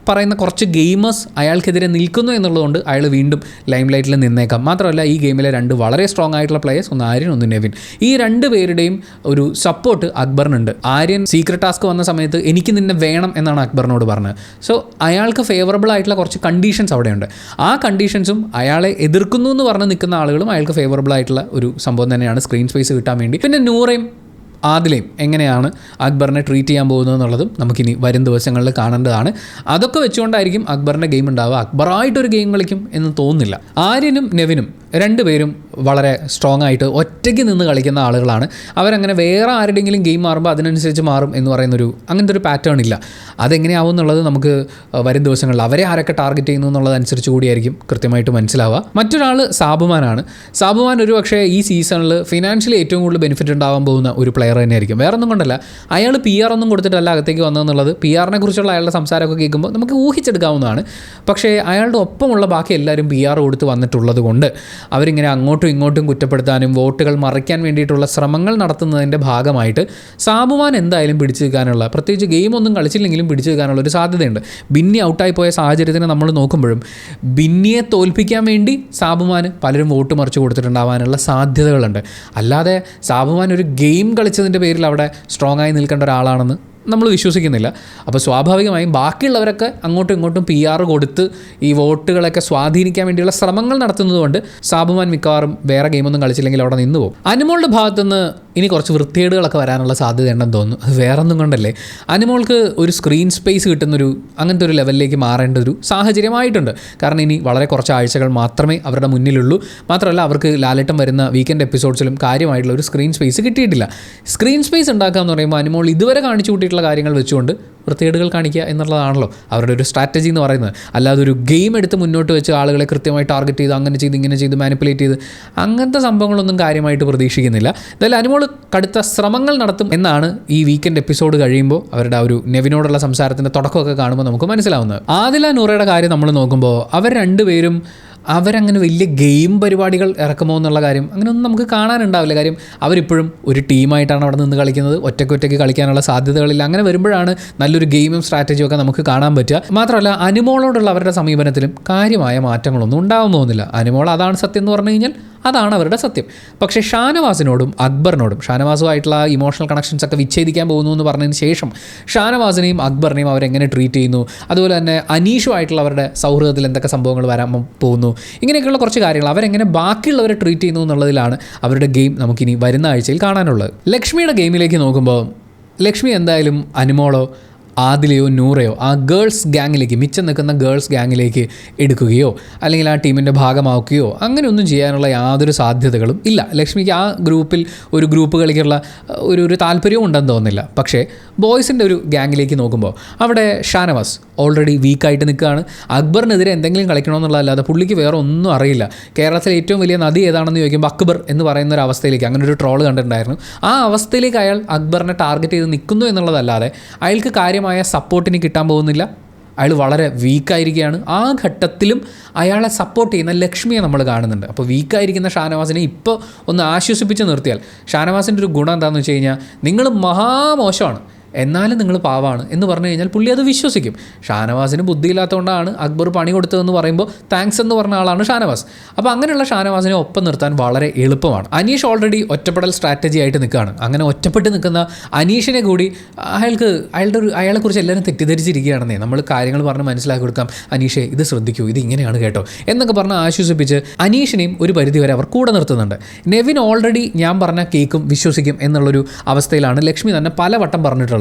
പറയുന്ന കുറച്ച് ഗെയിമേഴ്സ് അയാൾക്കെതിരെ നിൽക്കുന്നു എന്നുള്ളതുകൊണ്ട് അയാൾ വീണ്ടും ലൈം ലൈറ്റിൽ നിന്നേക്കാം. മാത്രമല്ല ഈ ഗെയിമിലെ 2 വളരെ സ്ട്രോങ് ആയിട്ടുള്ള പ്ലേയേഴ്സ്, ഒന്ന് ആര്യൻ ഒന്ന് നെവിൻ, ഈ 2 പേരുടെയും ഒരു സപ്പോർട്ട് അക്ബറിനുണ്ട്. ആര്യൻ സീക്രട്ട് ടാസ്ക് വന്ന സമയത്ത് എനിക്ക് നിന്നെ വേണം എന്നാണ് അക്ബറിനോട് പറഞ്ഞത്. സോ അയാൾക്ക് ഫേവറബിൾ ആയിട്ടുള്ള കുറച്ച് കണ്ടീഷൻസ് അവിടെയുണ്ട്. ആ കണ്ടീഷൻസും അയാളെ എതിർക്കുന്നു എന്ന് പറഞ്ഞ് നിൽക്കുന്ന ആളുകളും അയാൾക്ക് ഫേവറബിൾ ആയിട്ടുള്ള ഒരു സംഭവം തന്നെയാണ്, സ്ക്രീൻ സ്പേസ് കിട്ടാൻ വേണ്ടി. പിന്നെ നൂറയും ആദിലയും എങ്ങനെയാണ് അക്ബറിനെ ട്രീറ്റ് ചെയ്യാൻ പോകുന്നത് എന്നുള്ളതും നമുക്കിനി വരും ദിവസങ്ങളിൽ കാണേണ്ടതാണ്. അതൊക്കെ വെച്ചുകൊണ്ടായിരിക്കും അക്ബറിൻ്റെ ഗെയിം ഉണ്ടാവുക. അക്ബറായിട്ടൊരു ഗെയിം കളിക്കും എന്ന് തോന്നുന്നില്ല. ആര്യനും നെവിനും 2 പേരും വളരെ സ്ട്രോങ് ആയിട്ട് ഒറ്റയ്ക്ക് നിന്ന് കളിക്കുന്ന ആളുകളാണ്. അവരങ്ങനെ വേറെ ആരുടെയെങ്കിലും ഗെയിം മാറുമ്പോൾ അതിനനുസരിച്ച് മാറും എന്ന് പറയുന്നൊരു അങ്ങനത്തെ ഒരു പാറ്റേൺ ഇല്ല. അതെങ്ങനെയാവും എന്നുള്ളത് നമുക്ക് വരും ദിവസങ്ങളിൽ അവരെ ആരൊക്കെ ടാർഗറ്റ് ചെയ്യുന്നു എന്നുള്ളതനുസരിച്ച് കൂടിയായിരിക്കും കൃത്യമായിട്ട് മനസ്സിലാവുക. മറ്റൊരാൾ സാബുമാനാണ്. സാബുമാൻ ഒരു പക്ഷേ ഈ സീസണിൽ ഫിനാൻഷ്യലി ഏറ്റവും കൂടുതൽ ബെനിഫിറ്റ് ഉണ്ടാവാൻ പോകുന്ന ഒരു പ്ലെയർ തന്നെയായിരിക്കും. വേറെ ഒന്നും കൊണ്ടല്ല, അയാൾ PR ഒന്നും കൊടുത്തിട്ടല്ല അകത്തേക്ക് വന്നതെന്നുള്ളത് PR കുറിച്ചുള്ള അയാളുടെ സംസാരമൊക്കെ കേൾക്കുമ്പോൾ നമുക്ക് ഊഹിച്ചെടുക്കാവുന്നതാണ്. പക്ഷേ അയാളുടെ ഒപ്പമുള്ള ബാക്കി എല്ലാവരും PR കൊടുത്ത് വന്നിട്ടുള്ളത് കൊണ്ട് അവരിങ്ങനെ അങ്ങോട്ടും ഇങ്ങോട്ടും കുറ്റപ്പെടുത്താനും വോട്ടുകൾ മറിക്കാൻ വേണ്ടിയിട്ടുള്ള ശ്രമങ്ങൾ നടത്തുന്നതിൻ്റെ ഭാഗമായിട്ട് സാബുമാൻ എന്തായാലും പിടിച്ചു നിൽക്കാനുള്ള, പ്രത്യേകിച്ച് ഗെയിമൊന്നും കളിച്ചില്ലെങ്കിലും പിടിച്ചു നിൽക്കാനുള്ള ഒരു സാധ്യതയുണ്ട്. ബിന്നി ഔട്ടായി പോയ സാഹചര്യത്തിന് നമ്മൾ നോക്കുമ്പോഴും ബിന്നിയെ തോൽപ്പിക്കാൻ വേണ്ടി സാബുമാൻ പലരും വോട്ട് മറിച്ച് കൊടുത്തിട്ടുണ്ടാവാനുള്ള സാധ്യതകളുണ്ട്. അല്ലാതെ സാബുമാൻ ഒരു ഗെയിം കളിച്ചതിൻ്റെ പേരിൽ അവിടെ സ്ട്രോങ് ആയി നിൽക്കേണ്ട ഒരാളാണെന്ന് നമ്മൾ വിശ്വസിക്കുന്നില്ല. അപ്പോൾ സ്വാഭാവികമായും ബാക്കിയുള്ളവരൊക്കെ അങ്ങോട്ടും ഇങ്ങോട്ടും PR കൊടുത്ത് ഈ വോട്ടുകളൊക്കെ സ്വാധീനിക്കാൻ വേണ്ടിയുള്ള ശ്രമങ്ങൾ നടത്തുന്നതുകൊണ്ട് സാബുമാൻ മിക്കവാറും വേറെ ഗെയിമൊന്നും കളിച്ചില്ലെങ്കിൽ അവിടെ നിന്ന് പോകും. അനുമോളുടെ ഭാഗത്തുനിന്ന് ഇനി കുറച്ച് വൃത്തികേടുകളൊക്കെ വരാനുള്ള സാധ്യതയുണ്ടെന്ന് തോന്നുന്നു. അത് വേറൊന്നും കൊണ്ടല്ലേ, അനുമോൾക്ക് ഒരു സ്ക്രീൻ സ്പേസ് കിട്ടുന്നൊരു അങ്ങനത്തെ ഒരു ലെവലിലേക്ക് മാറേണ്ട ഒരു സാഹചര്യമായിട്ടുണ്ട്. കാരണം ഇനി വളരെ കുറച്ച് ആഴ്ചകൾ മാത്രമേ അവരുടെ മുന്നിലുള്ളൂ. മാത്രമല്ല അവർക്ക് ലാലേട്ടൻ വരുന്ന വീക്കെൻഡ് എപ്പിസോഡ്സിലും കാര്യമായിട്ടുള്ള ഒരു സ്ക്രീൻ സ്പേസ് കിട്ടിയിട്ടില്ല. സ്ക്രീൻ സ്പേസ് ഉണ്ടാക്കുക എന്ന് പറയുമ്പോൾ അനുമോൾ ഇതുവരെ കാണിച്ചു കൂട്ടിയിട്ടുള്ള കാര്യങ്ങൾ വെച്ചുകൊണ്ട് വൃത്തികേടുകൾ കാണിക്കുക എന്നുള്ളതാണല്ലോ അവരുടെ ഒരു സ്ട്രാറ്റജി എന്ന് പറയുന്നത്. അല്ലാതെ ഒരു ഗെയിം എടുത്ത് മുന്നോട്ട് വെച്ച് ആളുകളെ കൃത്യമായി ടാർഗറ്റ് ചെയ്ത് അങ്ങനെ ചെയ്ത് ഇങ്ങനെ ചെയ്ത് മാനിപ്പുലേറ്റ് ചെയ്ത് അങ്ങനത്തെ സംഭവങ്ങളൊന്നും കാര്യമായിട്ട് പ്രതീക്ഷിക്കുന്നില്ല. എന്തായാലും അനുമോൾ കടുത്ത ശ്രമങ്ങൾ നടത്തും എന്നാണ് ഈ വീക്കെൻഡ് എപ്പിസോഡ് കഴിയുമ്പോൾ അവരുടെ ആ ഒരു നെവിനോടുള്ള സംസാരത്തിൻ്റെ തുടക്കമൊക്കെ കാണുമ്പോൾ നമുക്ക് മനസ്സിലാവുന്നത്. ആദില നൂറയുടെ കാര്യം നമ്മൾ നോക്കുമ്പോൾ അവർ 2 പേരും അവരങ്ങനെ വലിയ ഗെയിം പരിപാടികൾ ഇറക്കുമോ എന്നുള്ള കാര്യം അങ്ങനെയൊന്നും നമുക്ക് കാണാനുണ്ടാവില്ല. കാര്യം അവരിപ്പോഴും ഒരു ടീമായിട്ടാണ് അവിടെ നിന്ന് കളിക്കുന്നത്. ഒറ്റയ്ക്ക് കളിക്കാനുള്ള സാധ്യതകളില്ല. അങ്ങനെ വരുമ്പോഴാണ് നല്ലൊരു ഗെയിമും സ്ട്രാറ്റജിയും ഒക്കെ നമുക്ക് കാണാൻ പറ്റുക. മാത്രമല്ല അനിമോളോടുള്ള അവരുടെ സമീപനത്തിലും കാര്യമായ മാറ്റങ്ങളൊന്നും ഉണ്ടാവുമെന്ന് തോന്നുന്നില്ല. അനിമോൾ അതാണ് സത്യം എന്ന് പറഞ്ഞു കഴിഞ്ഞാൽ അതാണ് അവരുടെ സത്യം. പക്ഷേ ഷാനവാസിനോടും അക്ബറിനോടും ഷാനവാസുമായിട്ടുള്ള ഇമോഷണൽ കണക്ഷൻസ് ഒക്കെ വിച്ഛേദിക്കാൻ പോകുന്നു എന്ന് പറഞ്ഞതിന് ശേഷം ഷാനവാസിനെയും അക്ബറിനെയും അവരെങ്ങനെ ട്രീറ്റ് ചെയ്യുന്നു, അതുപോലെ തന്നെ അനീഷുമായിട്ടുള്ള അവരുടെ സൗഹൃദത്തിൽ എന്തൊക്കെ സംഭവങ്ങൾ വരാൻ പോകുന്നു, ഇങ്ങനെയൊക്കെയുള്ള കുറച്ച് കാര്യങ്ങൾ അവരെങ്ങനെ ബാക്കിയുള്ളവരെ ട്രീറ്റ് ചെയ്യുന്നു എന്നുള്ളതിലാണ് അവരുടെ ഗെയിം നമുക്കിനി വരുന്ന ആഴ്ചയിൽ കാണാനുള്ളത്. ലക്ഷ്മിയുടെ ഗെയിമിലേക്ക് നോക്കുമ്പോൾ ലക്ഷ്മി എന്തായാലും അനിമോളോ ആദിലയോ നൂറയോ ആ ഗേൾസ് ഗ്യാങ്ങിലേക്ക്, മിച്ചം നിൽക്കുന്ന ഗേൾസ് ഗ്യാങ്ങിലേക്ക് എടുക്കുകയോ അല്ലെങ്കിൽ ആ ടീമിൻ്റെ ഭാഗമാക്കുകയോ അങ്ങനെയൊന്നും ചെയ്യാനുള്ള യാതൊരു സാധ്യതകളും ഇല്ല. ലക്ഷ്മിക്ക് ആ ഗ്രൂപ്പിൽ ഒരു ഗ്രൂപ്പ് കളിക്കുള്ള ഒരു താല്പര്യവും ഉണ്ടെന്ന് തോന്നുന്നില്ല. പക്ഷേ ബോയ്സിൻ്റെ ഒരു ഗ്യാങ്ങിലേക്ക് നോക്കുമ്പോൾ അവിടെ ഷാനവാസ് ഓൾറെഡി വീക്കായിട്ട് നിൽക്കുകയാണ്. അക്ബറിനെതിരെ എന്തെങ്കിലും കളിക്കണമെന്നുള്ളതല്ലാതെ പുള്ളിക്ക് വേറെ ഒന്നും അറിയില്ല. കേരളത്തിലെ ഏറ്റവും വലിയ നദി ഏതാണെന്ന് ചോദിക്കുമ്പോൾ അക്ബർ എന്ന് പറയുന്ന ഒരു അവസ്ഥയിലേക്ക്, അങ്ങനെ ഒരു ട്രോള് കണ്ടിട്ടുണ്ടായിരുന്നു. ആ അവസ്ഥയിലേക്ക് അയാൾ അക്ബറിനെ ടാർഗറ്റ് ചെയ്ത് നിൽക്കുന്നു എന്നുള്ളതല്ലാതെ അയാൾക്ക് കാര്യമായ സപ്പോർട്ടിന് കിട്ടാൻ പോകുന്നില്ല. അയാൾ വളരെ വീക്കായിരിക്കുകയാണ്. ആ ഘട്ടത്തിലും അയാളെ സപ്പോർട്ട് ചെയ്യുന്ന ലക്ഷ്മിയെ നമ്മൾ കാണുന്നുണ്ട്. അപ്പോൾ വീക്കായിരിക്കുന്ന ഷാനവാസിനെ ഇപ്പോൾ ഒന്ന് ആശ്വസിപ്പിച്ച് നിർത്തിയാൽ, ഷാനവാസിൻ്റെ ഒരു ഗുണം എന്താണെന്ന് വെച്ച് കഴിഞ്ഞാൽ നിങ്ങൾ മഹാമോശമാണ് എന്നാലും നിങ്ങൾ പാവാണ് എന്ന് പറഞ്ഞു കഴിഞ്ഞാൽ പുള്ളി അത് വിശ്വസിക്കും. ഷാനവാസിന് ബുദ്ധിയില്ലാത്തതുകൊണ്ടാണ് അക്ബർ പണി കൊടുത്തതെന്ന് പറയുമ്പോൾ താങ്ക്സ് എന്ന് പറഞ്ഞ ആളാണ് ഷാനവാസ്. അപ്പോൾ അങ്ങനെയുള്ള ഷാനവാസിനെ ഒപ്പം നിർത്താൻ വളരെ എളുപ്പമാണ്. അനീഷ് ഓൾറെഡി ഒറ്റപ്പെടൽ സ്ട്രാറ്റജി ആയിട്ട് നിൽക്കുകയാണ്. അങ്ങനെ ഒറ്റപ്പെട്ട് നിൽക്കുന്ന അനീഷിനെ കൂടി അയാളെക്കുറിച്ച് എല്ലാവരും തെറ്റിദ്ധരിച്ചിരിക്കുകയാണെന്നേ. നമ്മൾ കാര്യങ്ങൾ പറഞ്ഞ് മനസ്സിലാക്കി കൊടുക്കാം. അനീഷേ ഇത് ശ്രദ്ധിക്കൂ, ഇത് ഇങ്ങനെയാണ് കേട്ടോ എന്നൊക്കെ പറഞ്ഞ് ആശ്വസിപ്പിച്ച് അനീഷിനെയും ഒരു പരിധിവരെ അവർ കൂടെ നിർത്തുന്നുണ്ട്. നെവിൻ ഓൾറെഡി ഞാൻ പറഞ്ഞ കേൾക്കും വിശ്വസിക്കും എന്നുള്ളൊരു അവസ്ഥയിലാണ് ലക്ഷ്മി തന്നെ പലവട്ടം പറഞ്ഞിട്ടുള്ളത്.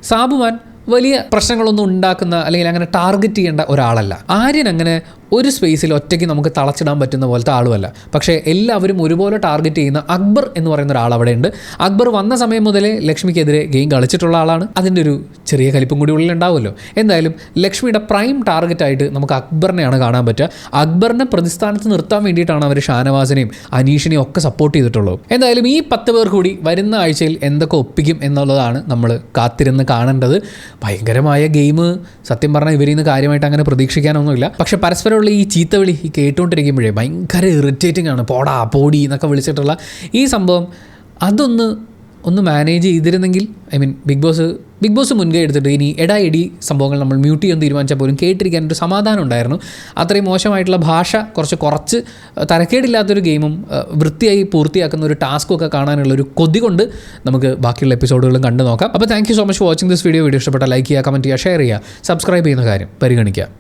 സാബുമാൻ വലിയ പ്രശ്നങ്ങളൊന്നും ഉണ്ടാക്കുന്ന അല്ലെങ്കിൽ അങ്ങനെ ടാർഗറ്റ് ചെയ്യേണ്ട ഒരാളല്ല. ആര്യൻ അങ്ങനെ ഒരു സ്പേസിൽ ഒറ്റയ്ക്ക് നമുക്ക് തളച്ചിടാൻ പറ്റുന്ന പോലത്തെ ആളുമല്ല. പക്ഷേ എല്ലാവരും ഒരുപോലെ ടാർഗറ്റ് ചെയ്യുന്ന അക്ബർ എന്ന് പറയുന്ന ഒരാൾ അവിടെ ഉണ്ട്. അക്ബർ വന്ന സമയം മുതലേ ലക്ഷ്മിക്കെതിരെ ഗെയിം കളിച്ചിട്ടുള്ള ആളാണ്. അതിൻ്റെ ഒരു ചെറിയ കലിപ്പും കൂടി ഉള്ളിലുണ്ടാവുമല്ലോ. എന്തായാലും ലക്ഷ്മിയുടെ പ്രൈം ടാർഗറ്റായിട്ട് നമുക്ക് അക്ബറിനെയാണ് കാണാൻ പറ്റുക. അക്ബറിനെ പ്രതിസ്ഥാനത്ത് നിർത്താൻ വേണ്ടിയിട്ടാണ് അവർ ഷാനവാസിനെയും അനീഷിനെയും ഒക്കെ സപ്പോർട്ട് ചെയ്തിട്ടുള്ളൂ. എന്തായാലും ഈ 10 പേർ കൂടി വരുന്ന ആഴ്ചയിൽ എന്തൊക്കെ ഒപ്പിക്കും എന്നുള്ളതാണ് നമ്മൾ കാത്തിരുന്ന് കാണേണ്ടത്. ഭയങ്കരമായ ഗെയിം സത്യം പറഞ്ഞാൽ ഇവരിൽ നിന്ന് കാര്യമായിട്ട് അങ്ങനെ പ്രതീക്ഷിക്കാനൊന്നുമില്ല. പക്ഷെ പരസ്പരമുള്ള ഈ ചീത്തവിളി ഈ കേട്ടുകൊണ്ടിരിക്കുമ്പോഴേ ഭയങ്കര ഇറിറ്റേറ്റിംഗ് ആണ്. പോടാ പോടി എന്നൊക്കെ വിളിച്ചിട്ടുള്ള ഈ സംഭവം ഒന്ന് മാനേജ് ചെയ്തിരുന്നെങ്കിൽ, ബിഗ് ബോസ് മുൻകൈ എടുത്തിട്ട് ഇനി എടി സംഭവങ്ങൾ നമ്മൾ മ്യൂട്ട് ചെയ്യാൻ തീരുമാനിച്ചാൽ പോലും കേട്ടിരിക്കാൻ ഒരു സമാധാനം ഉണ്ടായിരുന്നു. അത്രയും മോശമായിട്ടുള്ള ഭാഷ കുറച്ച് തരക്കേടില്ലാത്തൊരു ഗെയിമും വൃത്തിയായി പൂർത്തിയാക്കുന്ന ഒരു ടാസ്കും ഒക്കെ കാണാനുള്ള ഒരു കൊതി കൊണ്ട് നമുക്ക് ബാക്കിയുള്ള എപ്പിസോഡുകളും കണ്ടു നോക്കാം. അപ്പോൾ thank you so much for watching this video. ഇഷ്ടപ്പെട്ടാൽ ലൈക്ക് ചെയ്യുക, കമൻറ്റ് ചെയ്യുക, ഷെയർ ചെയ്യുക, സബ്സ്ക്രൈബ് ചെയ്യുന്ന കാര്യം പരിഗണിക്കുക.